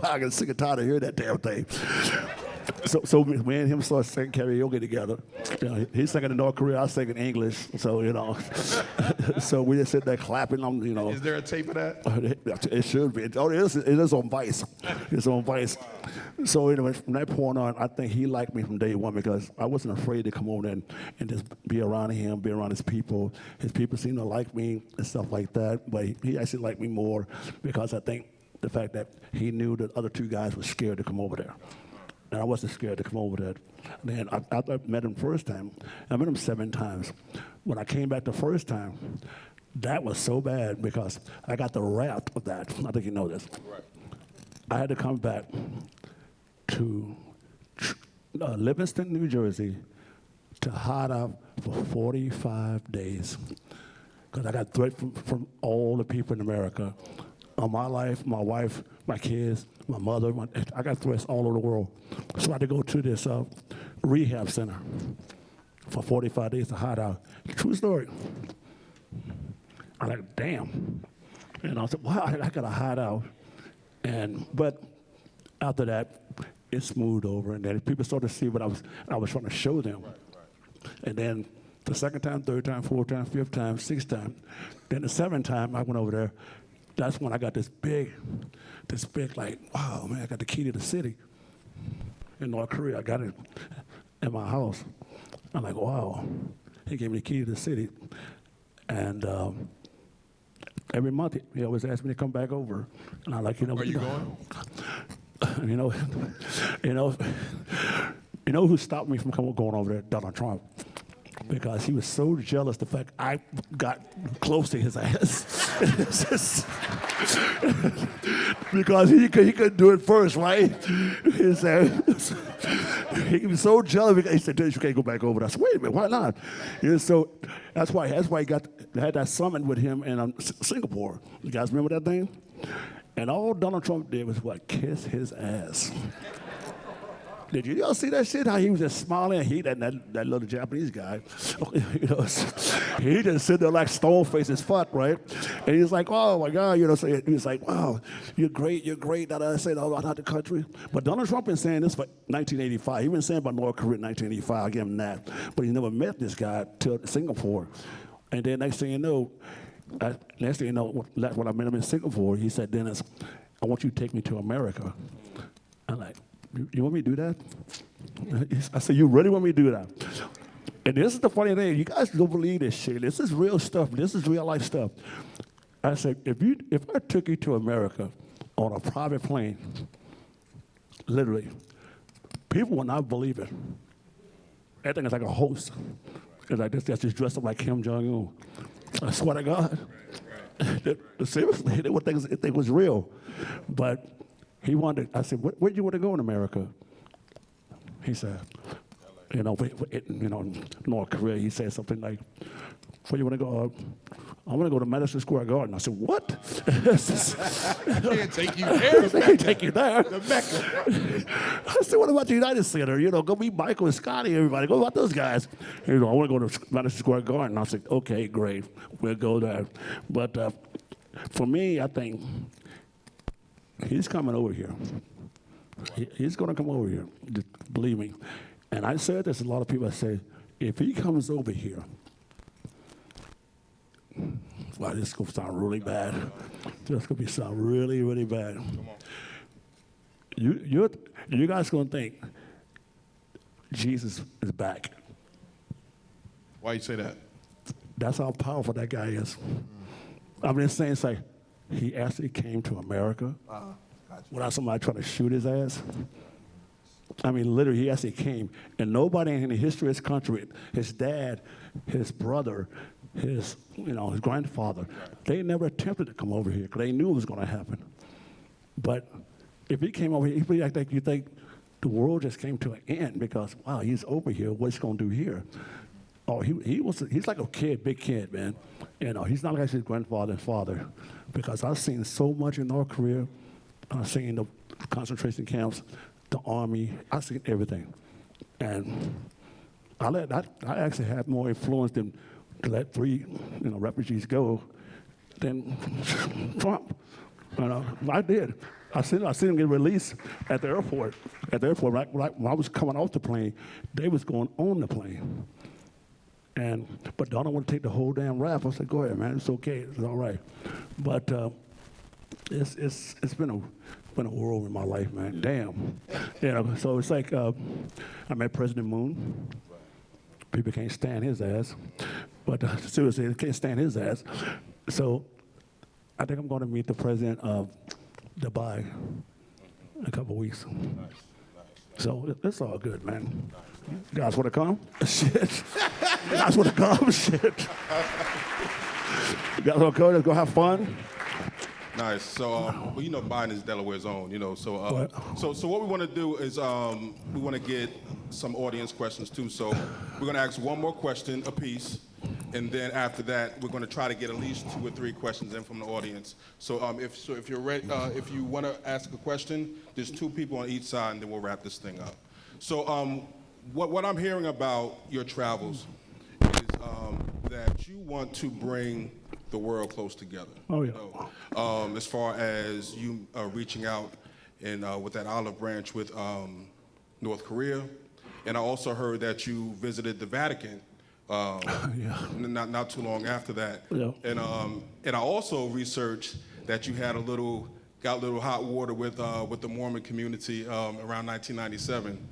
I get sick and tired of hearing that damn thing. So me and him started singing karaoke together. You know, he's singing in North Korea, I sing in English. So, you know, so we just sit there clapping. You know. Is there a tape of that? It should be. Oh, it is on Vice. It's on Vice. So anyway, from that point on, I think he liked me from day one because I wasn't afraid to come over there and just be around him, be around his people. His people seemed to like me and stuff like that. But he actually liked me more because I think the fact that he knew that other two guys were scared to come over there. And I wasn't scared to come over there. Then after I met him first time, I met him 7 times. When I came back the first time, that was so bad because I got the wrath of that. I think you know this. Right. I had to come back to Livingston, New Jersey, to hide out for 45 days. Because I got threats from all the people in America. On my life, my wife, my kids, my mother, I got threats all over the world. So I had to go to this rehab center for 45 days to hide out. True story. I'm like, damn. And I said, wow, I got to hide out. But after that, it smoothed over, and then people started to see what I was trying to show them. Right. And then the second time, third time, fourth time, fifth time, sixth time. Then the 7th time I went over there. That's when I got this big, like, wow, man, I got the key to the city in North Korea. I got it in my house. I'm like, wow. He gave me the key to the city. And every month, he always asked me to come back over. And I'm like, you know. Where you going? You know who stopped me from going over there? Donald Trump. Because he was so jealous the fact I got close to his ass. Because he couldn't do it first, right? He said, he was so jealous because he said, "You can't go back over there." I said, "Wait a minute, why not?" And so that's why he had that summit with him in Singapore. You guys remember that thing? And all Donald Trump did was what? Kiss his ass. Did you all see that shit? How he was just smiling? That little Japanese guy, you know, he just sit there like stone face as fuck, right? And he's like, oh my God, you know, so he was like, wow, you're great. That I said all about the country. But Donald Trump been saying this for 1985. He been saying about North Korea in 1985. I'll give him that. But he never met this guy till Singapore. And then next thing you know, when I met him in Singapore, he said, Dennis, I want you to take me to America. I'm like, you want me to do that? I said, you really want me to do that? And this is the funny thing. You guys don't believe this shit. This is real stuff. This is real life stuff. I said, if I took you to America on a private plane, literally, people would not believe it. Everything is like a host. It's like this that's just dressed up like Kim Jong-un. I swear to God. Seriously, they would think it was real. But he wanted, I said, where do you want to go in America? He said, North Korea. He said something like, where do you want to go? I want to go to Madison Square Garden. I said, what? Can't take you there. They can't take you there. The Mecca. I said, what about the United Center? You know, go meet Michael and Scotty, everybody. Go about those guys. You know, I want to go to Madison Square Garden. I said, okay, great. We'll go there. But for me, I think he's coming over here. He's going to come over here. Just believe me. And I said this, a lot of people say, if he comes over here, wow, this is going to sound really bad. This is going to sound really, really bad. You guys going to think Jesus is back. Why you say that? That's how powerful that guy is. I'm just saying, it's like, he actually came to America without somebody trying to shoot his ass. I mean, literally, he actually came. And nobody in the history of this country, his dad, his brother, his grandfather, they never attempted to come over here because they knew it was going to happen. But if he came over here, he'd be like, you think the world just came to an end because, wow, he's over here. What's he going to do here? Oh, he's like a kid, big kid, man. You know, he's not like his grandfather and father because I've seen so much in North Korea. I've seen the concentration camps, the army. I've seen everything. And I actually had more influence to let 3 refugees go than Trump. You know, I did. I seen them get released at the airport. At the airport, right when I was coming off the plane, they was going on the plane. But Donald want to take the whole damn rap. I said, go ahead, man. It's okay. It's all right. But it's been a whirlwind in my life, man. Damn. You know. So it's like I met President Moon. People can't stand his ass. But seriously, they can't stand his ass. So I think I'm going to meet the president of Dubai in a couple of weeks. Nice. So it's all good, man. You guys want to come? Shit. You guys want to come? Shit. You guys want to go? Let's go have fun. Nice. So, Biden is Delaware's own, So what we want to do is we want to get some audience questions too. So we're going to ask one more question apiece, and then after that, we're going to try to get at least 2 or 3 questions in from the audience. So if you're ready, if you want to ask a question, there's 2 people on each side, and then we'll wrap this thing up. So what I'm hearing about your travels is that you want to bring the world close together. Oh, yeah. As far as you reaching out and with that olive branch with North Korea. And I also heard that you visited the Vatican not too long after that. Yeah. And I also researched that you had got a little hot water with the Mormon community around 1997.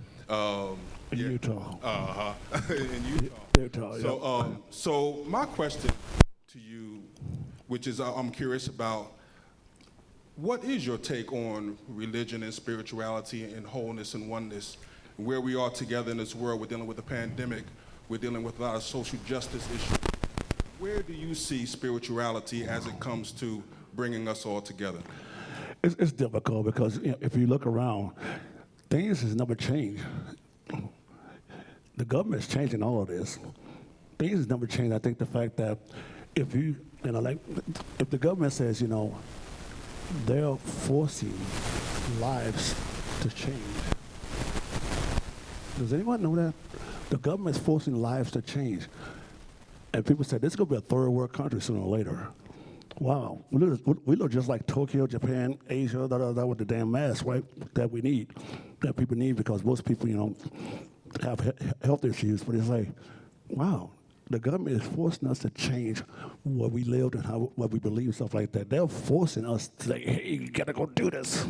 In Utah. In Utah. Yeah. So my question to you, which is I'm curious about, what is your take on religion and spirituality and wholeness and oneness? Where we are together in this world, we're dealing with a pandemic, we're dealing with a lot of social justice issues. Where do you see spirituality as it comes to bringing us all together? It's difficult because if you look around, things has never changed. The government's changing all of this. Things has never changed. I think the fact that if if the government says, they're forcing lives to change, Does anyone know that? The government's forcing lives to change. And people say, this is going to be a third world country sooner or later. Wow. We look just like Tokyo, Japan, Asia, with the damn mask, right, that we need, that people need because most people, have health issues. But it's like, wow, the government is forcing us to change what we lived and what we believe, stuff like that. They're forcing us to say, hey, you gotta go do this.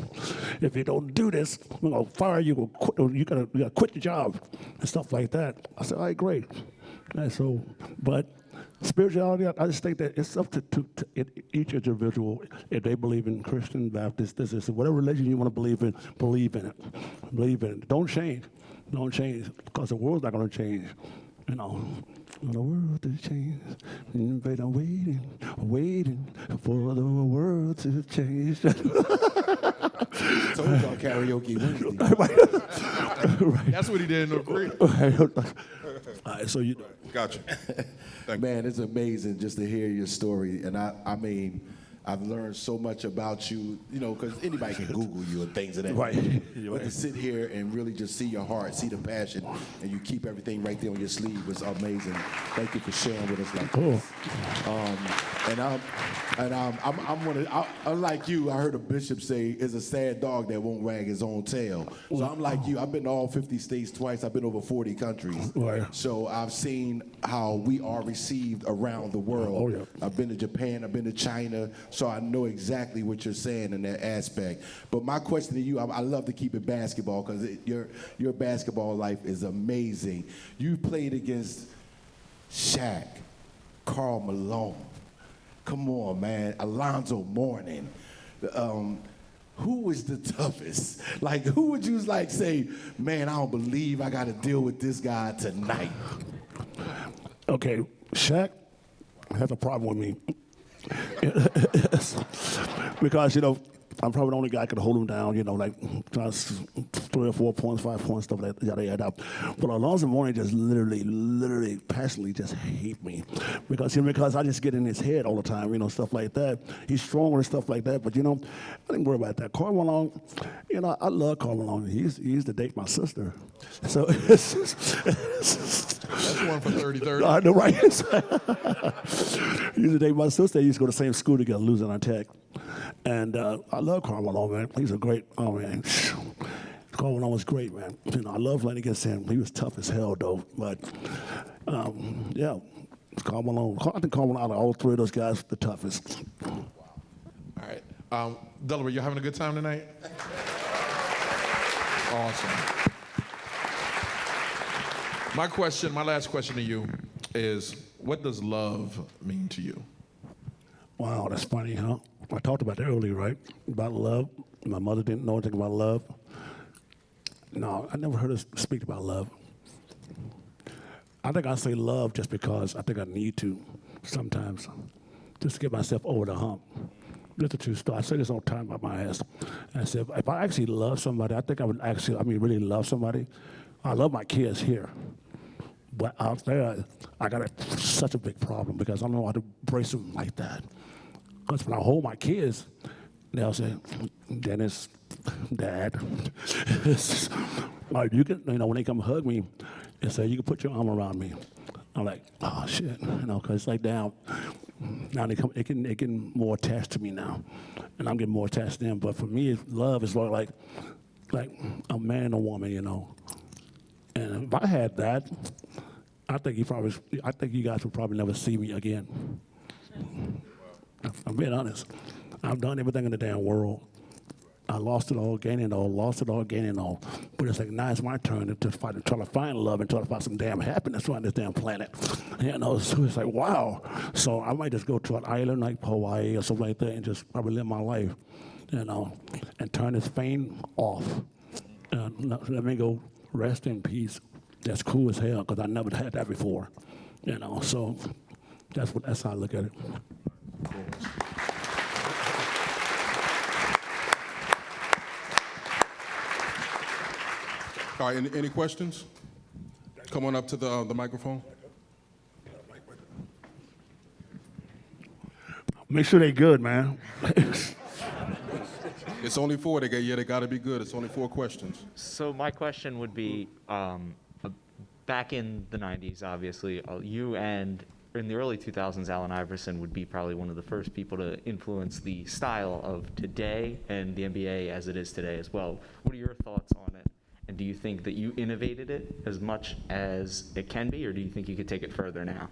If you don't do this, we're gonna fire you, you gotta quit your job, and stuff like that. I said, all right, great. And so, but spirituality, I just think that it's up to each individual. If they believe in Christian, Baptist, this, whatever religion you want to believe in it. Believe in it. Don't change, because the world's not gonna change. The world to change, but I'm waiting for the world to change. Told y'all karaoke Wednesday. Right. That's what he did in the creek. All right, so you. Gotcha. Man, it's amazing just to hear your story. And I mean, I've learned so much about you, because anybody can Google you and things of that. Right. But to sit here and really just see your heart, see the passion, and you keep everything right there on your sleeve was amazing. Thank you for sharing with us like this. I'm like you. I heard a bishop say, "It's a sad dog that won't wag his own tail." So I'm like you. I've been to all 50 states twice. I've been over 40 countries. Right. So I've seen how we are received around the world. Oh, yeah. I've been to Japan. I've been to China. So I know exactly what you're saying in that aspect. But my question to you, I love to keep it basketball because your basketball life is amazing. You played against Shaq, Karl Malone. Come on, man. Alonzo Mourning. Who was the toughest? Like, who would you say, man, I don't believe I got to deal with this guy tonight? Okay, Shaq has a problem with me. Because, I'm probably the only guy that could hold him down, like 3 or 4 points, 5 points, stuff like that, yada, yada. But Alonzo Mourning just literally, passionately just hate me. Because I just get in his head all the time, stuff like that. He's strong and stuff like that, but, I didn't worry about that. Karl Malone, I love Karl Malone. He used to date my sister. So That's one for 30-30. I know, right? He used to date my sister. He used to go to the same school together, Louisiana Tech. And I love Karl Malone, man. He's a great, Karl Malone was great, man. I love playing against him. He was tough as hell, though. But, yeah, Karl Malone. I think Karl Malone, out of all 3 of those guys, the toughest. All right. Delaware, you having a good time tonight? Awesome. My last question to you is, what does love mean to you? Wow, that's funny, huh? I talked about that earlier, right? About love. My mother didn't know anything about love. No, I never heard her speak about love. I think I say love just because I think I need to sometimes, just to get myself over the hump. That's the true story. I say this all the time about my ass. I said, if I actually love somebody, I think I would really love somebody. I love my kids here. But out there, I got such a big problem because I don't know how to brace them like that. Because when I hold my kids, they'll say, Dennis, Dad, like you can, when they come hug me, they say, you can put your arm around me. I'm like, oh shit, because it's like now they can more attached to me now, and I'm getting more attached to them. But for me, love is like a man and a woman, And if I had that, I think you guys would probably never see me again. I'm being honest. I've done everything in the damn world. I lost it all, gained it all, lost it all, gained it all. But it's like now it's my turn to try to find love and try to find some damn happiness on this damn planet. So it's like, wow. So I might just go to an island like Hawaii or something like that and just probably live my life, and turn this fame off. Let me go rest in peace. That's cool as hell because I never had that before. So that's how I look at it. All right, any questions? Come on up to the microphone. Make sure they're good, man. It's only 4. They got to be good. It's only 4 questions. So my question would be, back in the 90s, obviously, you and in the early 2000s, Allen Iverson would be probably one of the first people to influence the style of today and the NBA as it is today as well. What are your thoughts on it? And do you think that you innovated it as much as it can be, or do you think you could take it further now?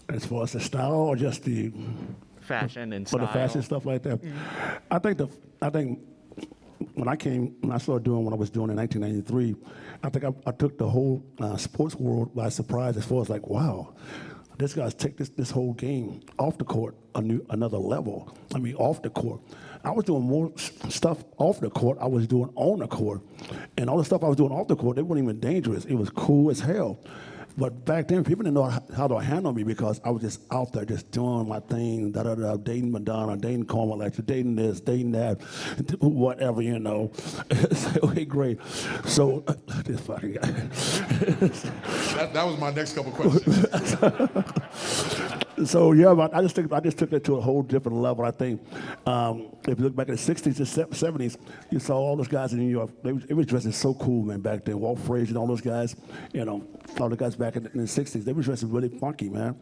As far as the style or just the Fashion and for style. the fashion stuff like that. I think when I started doing what I was doing in 1993, I think I took the whole sports world by surprise as far as like, wow, this guy's take this whole game off the court another level. I mean, off the court. I was doing more stuff off the court I was doing on the court. And all the stuff I was doing off the court, they weren't even dangerous. It was cool as hell. But back then, people didn't know how to handle me because I was just out there just doing my thing, dating Madonna, dating Carmel Electra, dating this, dating that, whatever, you know. Okay, great. So, this fucking guy. That was my next couple questions. So yeah, but I just took it to a whole different level. I think if you look back in the '60s and '70s, you saw all those guys in New York. They were dressing so cool, man, back then. Walt Frazier and all those guys, you know, all the guys back in the '60s, they were dressing really funky, man.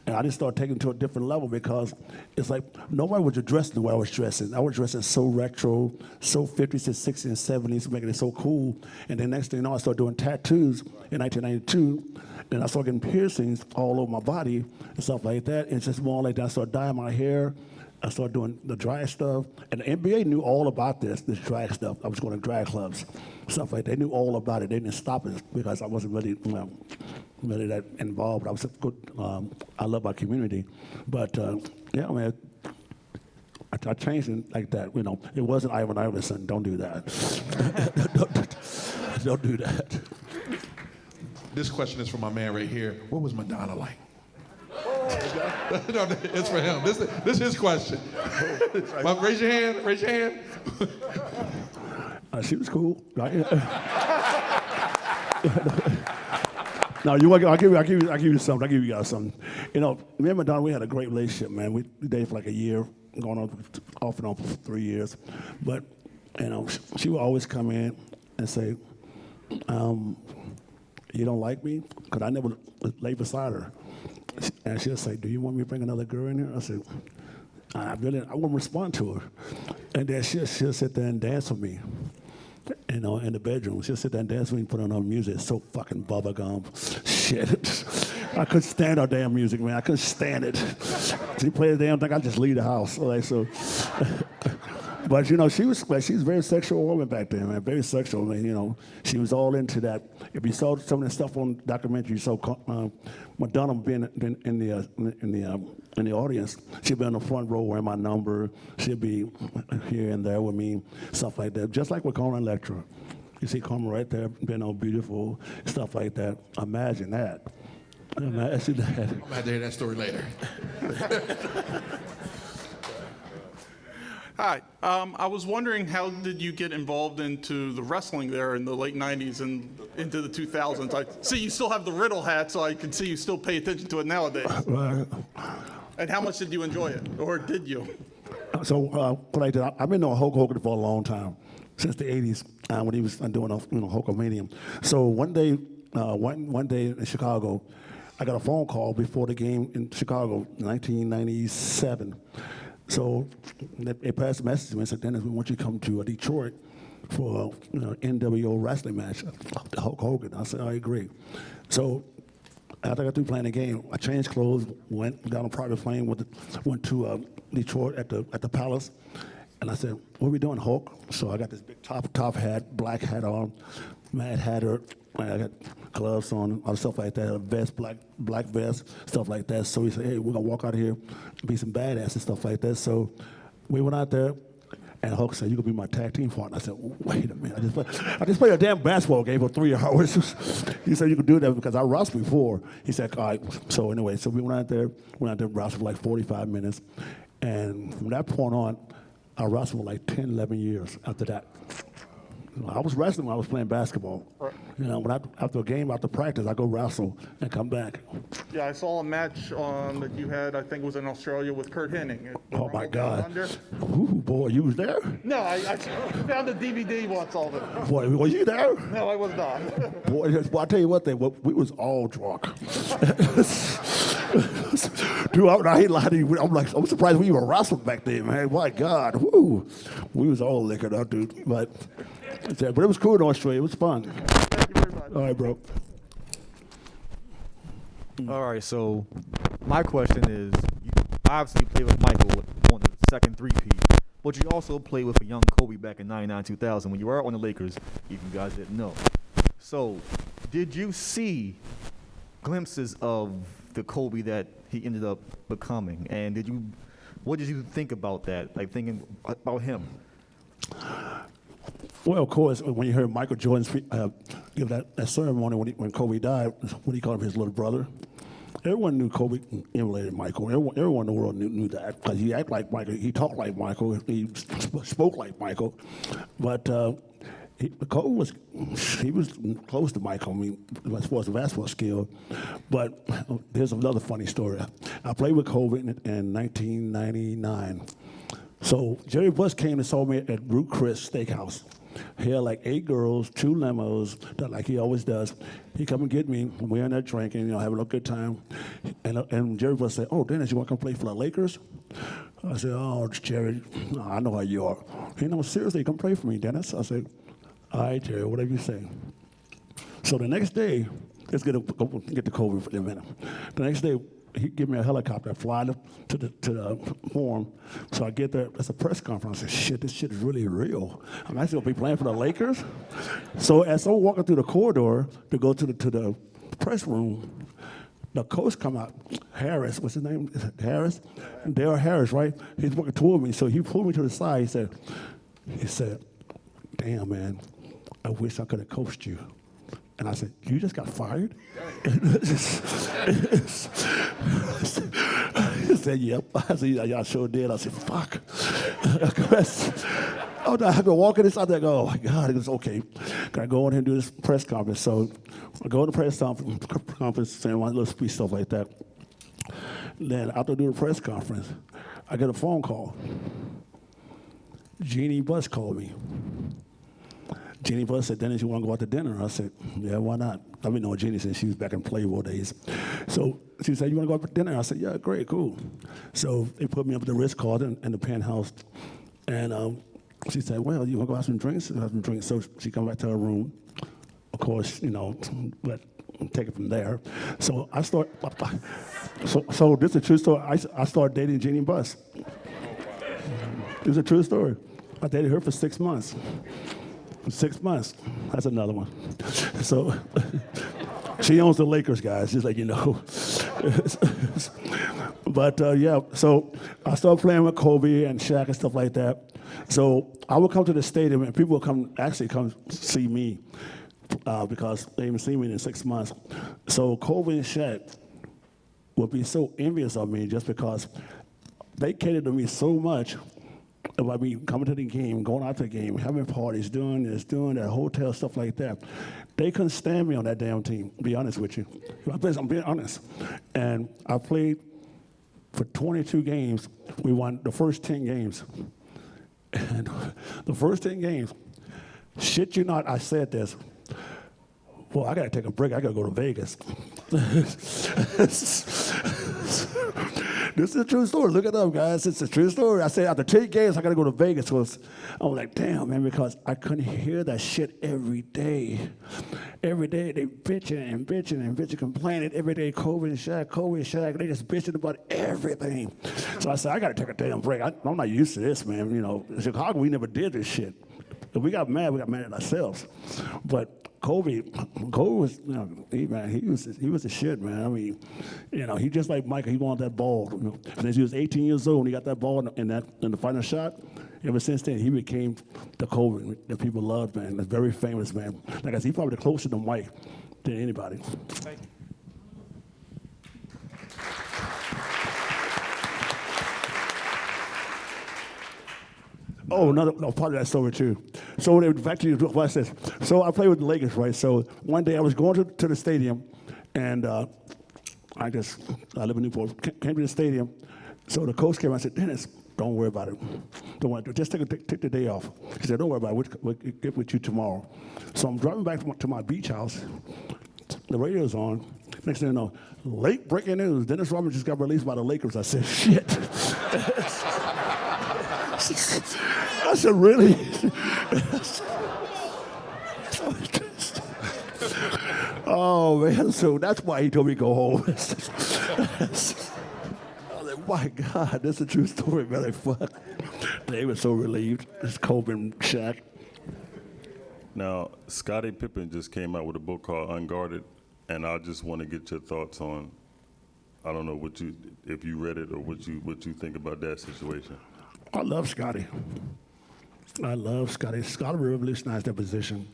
And I just started taking it to a different level because it's like nobody was dressing the way I was dressing. I was dressing so retro, so 50s and 60s and 70s, making it so cool. And then next thing you know, I started doing tattoos in 1992. And I started getting piercings all over my body and stuff like that. And it's just more like that. I started dyeing my hair. I started doing the drag stuff. And the NBA knew all about this drag stuff. I was going to drag clubs, stuff like that. They knew all about it. They didn't stop it because I wasn't really, really that involved. I was good. I love my community. But, yeah, man, I changed it like that. You know, it wasn't Ivan Iverson. Don't do that. Don't do that. This question is for my man right here. What was Madonna like? No, it's for him. This is his question. Raise your hand. Raise your hand. She was cool. No, I'll give you something. I'll give you guys something. You know, me and Madonna, we had a great relationship, man. We dated for like a year, going on off and on for 3 years. But, you know, she would always come in and say, you don't like me? Because I never lay beside her. And she'll say, do you want me to bring another girl in here? I said, I wouldn't respond to her. And then she'll sit there and dance with me, you know, in the bedroom. She'll sit there and dance with me and put on her music. It's so fucking bubblegum. Shit. I couldn't stand her damn music, man. I couldn't stand it. She played the damn thing, I'd just leave the house. Like, so. But, you know, she was a very sexual woman back then, man. Very sexual, man. You know, she was all into that. If you saw some of the stuff on documentary, you saw Madonna being in the audience. She'd be on the front row wearing my number. She'd be here and there with me, stuff like that. Just like with Carmel Electra. You see Carmel right there, being all beautiful, stuff like that. Imagine that. Imagine that. I'm going to have to hear that story later. Hi. I was wondering, how did you get involved into the wrestling there in the late 90s and into the 2000s? I see you still have the riddle hat, so I can see you still pay attention to it nowadays. And how much did you enjoy it, or did you? So what I did, I've been knowing Hulk Hogan for a long time, since the 80s, when he was doing Hulkamania. So one day in Chicago, I got a phone call before the game in Chicago, 1997. So they passed a message to me and said, Dennis, we want you to come to Detroit for an NWO wrestling match, the Hulk Hogan. I said, I agree. So after I got through playing the game, I changed clothes, got on a private plane, went to Detroit at the Palace, and I said, what are we doing, Hulk? So I got this big top hat, black hat on, Mad Hatter, I got gloves on, all stuff like that, a vest, black vest, stuff like that. So he said, hey, we're gonna walk out here, be some badass and stuff like that. So we went out there, and Hulk said, you gonna be my tag team partner. I said, wait a minute, I just played a damn basketball game for 3 hours. He said, you could do that because I wrestled before. He said, all right. So anyway, so we went out there, wrestled for like 45 minutes. And from that point on, I wrestled for like 10, 11 years after that. I was wrestling when I was playing basketball. Right. You know, after a game, after practice, I go wrestle and come back. Yeah, I saw a match that you had, I think it was in Australia with Kurt Hennig. Oh my God! Under. Ooh, boy, you was there? No, I found a DVD once of it. Boy, were you there? No, I was not. Boy, well, I tell you what, we was all drunk. Dude, I ain't lying to you. I'm surprised we even wrestled back then, man. My God, woo. We was all liquored up, dude. But it was cool in Australia. It was fun. Thank you very much. All right, bro. All right, so my question is, you obviously played with Michael on the second three-peat, but you also played with a young Kobe back in 99-2000 when you were on the Lakers, if you guys didn't know. So, did you see glimpses of the Kobe that he ended up becoming? And what did you think about that, like thinking about him? Well, of course, when you heard Michael Jordan give that ceremony when Kobe died, what he called him his little brother, everyone knew Kobe emulated Michael. Everyone in the world knew that because he acted like Michael, he talked like Michael, he spoke like Michael. But Kobe was close to Michael, I mean, as far as the basketball skill. But here's another funny story. I played with Kobe in 1999. So Jerry Buss came and saw me at Root Chris Steakhouse. He had like 8 girls, 2 limos, like he always does. He come and get me. We're in there drinking, you know, having a good time. And Jerry Buss said, "Oh, Dennis, you want to come play for the Lakers?" I said, "Oh, Jerry, no, I know how you are." He said, "No, seriously, come play for me, Dennis." I said, "All right, Jerry, whatever you say." So the next day, let's get to Kobe for a minute. The next day, he gave me a helicopter, fly to the forum. So I get there, it's a press conference. I said, "Shit, this shit is really real. I'm actually gonna be playing for the Lakers." So as I'm walking through the corridor to go to the press room, the coach come out, Harris, what's his name? Harris? Dale Harris, right? He's walking toward me, so he pulled me to the side. He said, "Damn, man, I wish I could have coached you." And I said, "You just got fired?" He said, "Yep." I said, "Yeah, I sure did." I said, "Fuck." I go walking inside there, I go, "Oh my God." He goes, "Okay, can I go in here and do this press conference?" So I go to the press conference, saying one little speech, stuff like that. Then after I do the press conference, I get a phone call. Jeannie Buss called me. Jeannie Buss said, "Dennis, you want to go out to dinner?" I said, "Yeah, why not?" I've been knowing Jeannie since she was back in Playboy days. So she said, "You want to go out to dinner?" I said, "Yeah, great, cool." So they put me up at the Ritz-Carlton in the penthouse. And she said, "Well, you want to go have some drinks?" I have some drinks. So she come back to her room. Of course, you know, but take it from there. So I start, so this is a true story. I started dating Jeannie Buss. It's a true story. I dated her for 6 months. 6 months. That's another one. So she owns the Lakers, guys, just like you know. But yeah, so I started playing with Kobe and Shaq and stuff like that. So I would come to the stadium and people would come see me because they haven't seen me in 6 months. So Kobe and Shaq would be so envious of me just because they catered to me so much. About me coming to the game, going out to the game, having parties, doing this, doing that, hotel, stuff like that. They couldn't stand me on that damn team, to be honest with you. I'm being honest. And I played for 22 games. We won the first 10 games. And the first 10 games, shit you not, I said this. Well, I got to take a break. I got to go to Vegas. This is a true story. Look it up, guys. It's a true story. I said after 10 games, I got to go to Vegas. Because I was like, damn, man, because I couldn't hear that shit every day. Every day they bitching and bitching and bitching, complaining. Every day, Kobe and Shaq, they just bitching about everything. So I said, I got to take a damn break. I'm not used to this, man. You know, in Chicago, we never did this shit. If we got mad at ourselves. But Kobe was, you know, he was the shit, man. I mean, you know, he just like Michael, he wanted that ball. You know? Since he was 18 years old, when he got that ball in the final shot, ever since then, he became the Kobe that people loved, man. That's very famous, man. Like I said, he's probably the closest to Mike than anybody. Thank you. Oh, another part of that story too. So back to what I said. So I played with the Lakers, right? So one day I was going to the stadium, and I live in Newport, came to the stadium. So the coach came and I said, Dennis, don't worry about it. Don't worry, just take the day off. He said, don't worry about it, we'll get with you tomorrow. So I'm driving back to my beach house. The radio's on. Next thing you know, late breaking news, Dennis Rodman just got released by the Lakers. I said, shit. I said, really? Oh, man, so that's why he told me to go home. I was like, my God, that's a true story, man. Like, fuck. They were so relieved. It's Kobe and Shaq. Now, Scottie Pippen just came out with a book called Unguarded, and I just want to get your thoughts on, I don't know if you read it or what you think about that situation. I love Scottie. I love Scottie. Scottie revolutionized that position.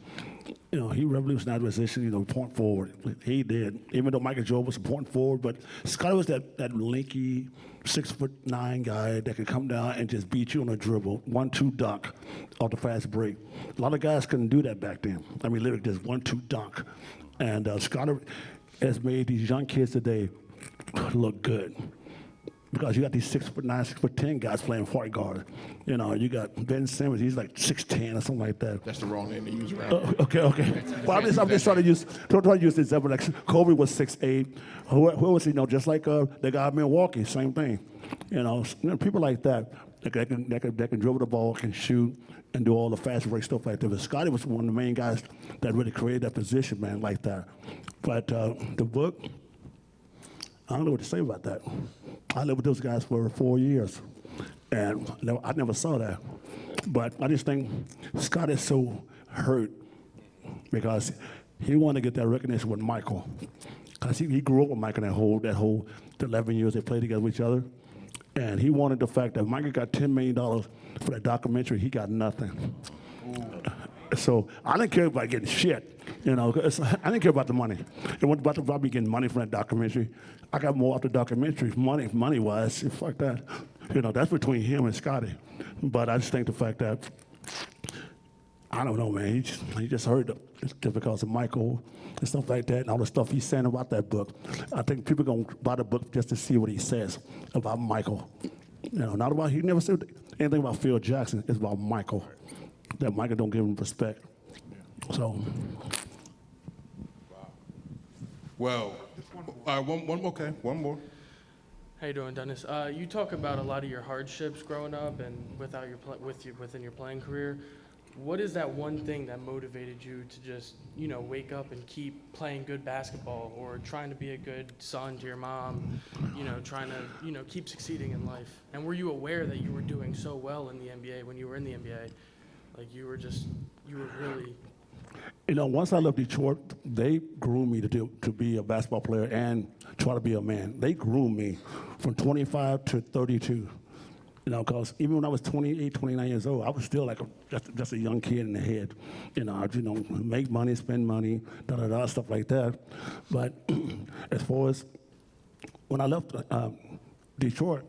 You know, he revolutionized the position, you know, point forward. He did. Even though Michael Jordan was a point forward, but Scottie was that lanky, 6'9" guy that could come down and just beat you on a dribble, 1-2 dunk off the fast break. A lot of guys couldn't do that back then. I mean, literally just 1-2 dunk. And Scottie has made these young kids today look good. Because you got these 6'9", 6'10" guys playing point guard. You know, you got Ben Simmons, he's like 6'10" or something like that. That's the wrong name to use around. Okay. Well, I'm just trying to use this example. Like Kobe was 6'8". Who was he? You know, just like the guy in Milwaukee, same thing. You know, people like that can dribble the ball, can shoot, and do all the fast break stuff like that. But Scottie was one of the main guys that really created that position, man, like that. But the book, I don't know what to say about that. I lived with those guys for 4 years, and I never saw that. But I just think Scott is so hurt because he wanted to get that recognition with Michael. Because he grew up with Michael that whole 11 years they played together with each other. And he wanted the fact that Michael got $10 million for that documentary, he got nothing. So I didn't care about getting shit, you know. I didn't care about the money. It wasn't about me getting money from that documentary. I got more out the documentary, money-wise. Fuck that. You know, that's between him and Scottie. But I just think the fact that, I don't know, man, he just heard it just because of Michael and stuff like that and all the stuff he's saying about that book. I think people are going to buy the book just to see what he says about Michael. You know, not about, he never said anything about Phil Jackson. It's about Michael. That Michael don't give him respect. So. Well, one more. How you doing, Dennis? You talk about a lot of your hardships growing up and within your playing career. What is that one thing that motivated you to just, you know, wake up and keep playing good basketball or trying to be a good son to your mom, you know, trying to, you know, keep succeeding in life? And were you aware that you were doing so well in the NBA when you were in the NBA? Like you were really. You know, once I left Detroit, they groomed me to be a basketball player and try to be a man. They groomed me from 25 to 32. You know, because even when I was 28, 29 years old, I was still like just a young kid in the head. You know, make money, spend money, stuff like that. But as far as when I left Detroit,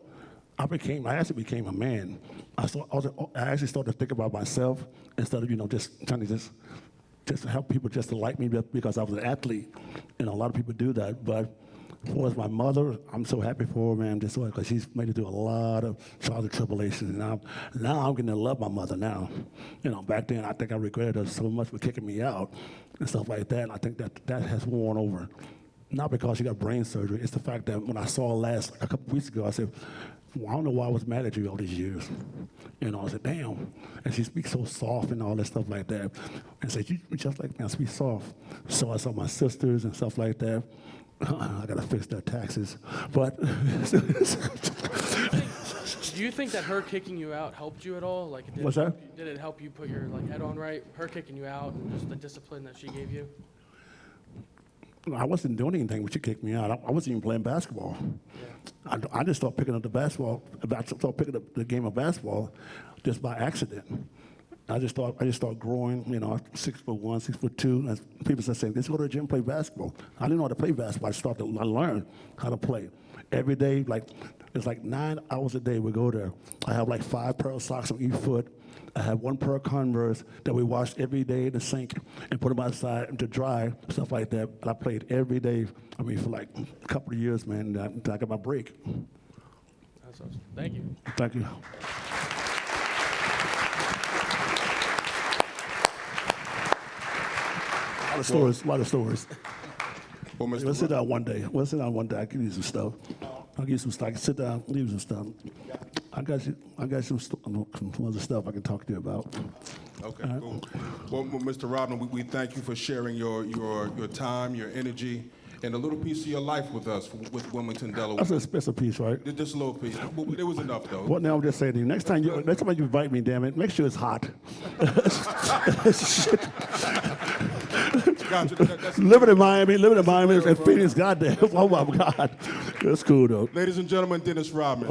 I actually became a man. I actually started to think about myself instead of, you know, just trying to just help people just to like me because I was an athlete. You know, a lot of people do that. But as far as my mother, I'm so happy for her, man, just because she's made it through a lot of trials and tribulations. And now I'm getting to love my mother now. You know, back then I think I regretted her so much for kicking me out and stuff like that. And I think that has worn over. Not because she got brain surgery. It's the fact that when I saw her last, a couple weeks ago, I said, well, I don't know why I was mad at you all these years. You know, I said, damn. And she speaks so soft and all that stuff like that. And said, you just like me, I speak soft. So I saw my sisters and stuff like that. I gotta fix their taxes. But Do you think that her kicking you out helped you at all? Like, What's that? Did it help you put your head on right? Her kicking you out and just the discipline that she gave you? I wasn't doing anything when she kicked me out. I wasn't even playing basketball. Yeah. I just started picking up the game of basketball just by accident. I just started growing, you know, 6'1", 6'2", and people started saying, let's go to the gym and play basketball. I didn't know how to play basketball. I learned how to play. Every day, it's like 9 hours a day we go there. I have like 5 pair of socks on each foot. I had one pair of Converse that we washed every day in the sink and put them outside to dry, stuff like that. And I played every day, I mean, for like a couple of years, man, until I got my break. That's awesome. Thank you. Thank you. A lot of stories. Well, Mr. We'll sit down one day. I'll give you some stuff. I'll give you some stuff. I can sit down, give you some stuff. I got some other stuff I can talk to you about. Okay, cool. Well, Mr. Rodman, we thank you for sharing your time, your energy, and a little piece of your life with us, with Wilmington, Delaware. That's a special piece, right? Just a little piece. It was enough, though. Well, now I'm just saying to you, next time you invite me, damn it, make sure it's hot. Gotcha. Living in Miami, and Phoenix, goddamn. Oh my God. That's cool, though. Ladies and gentlemen, Dennis Rodman.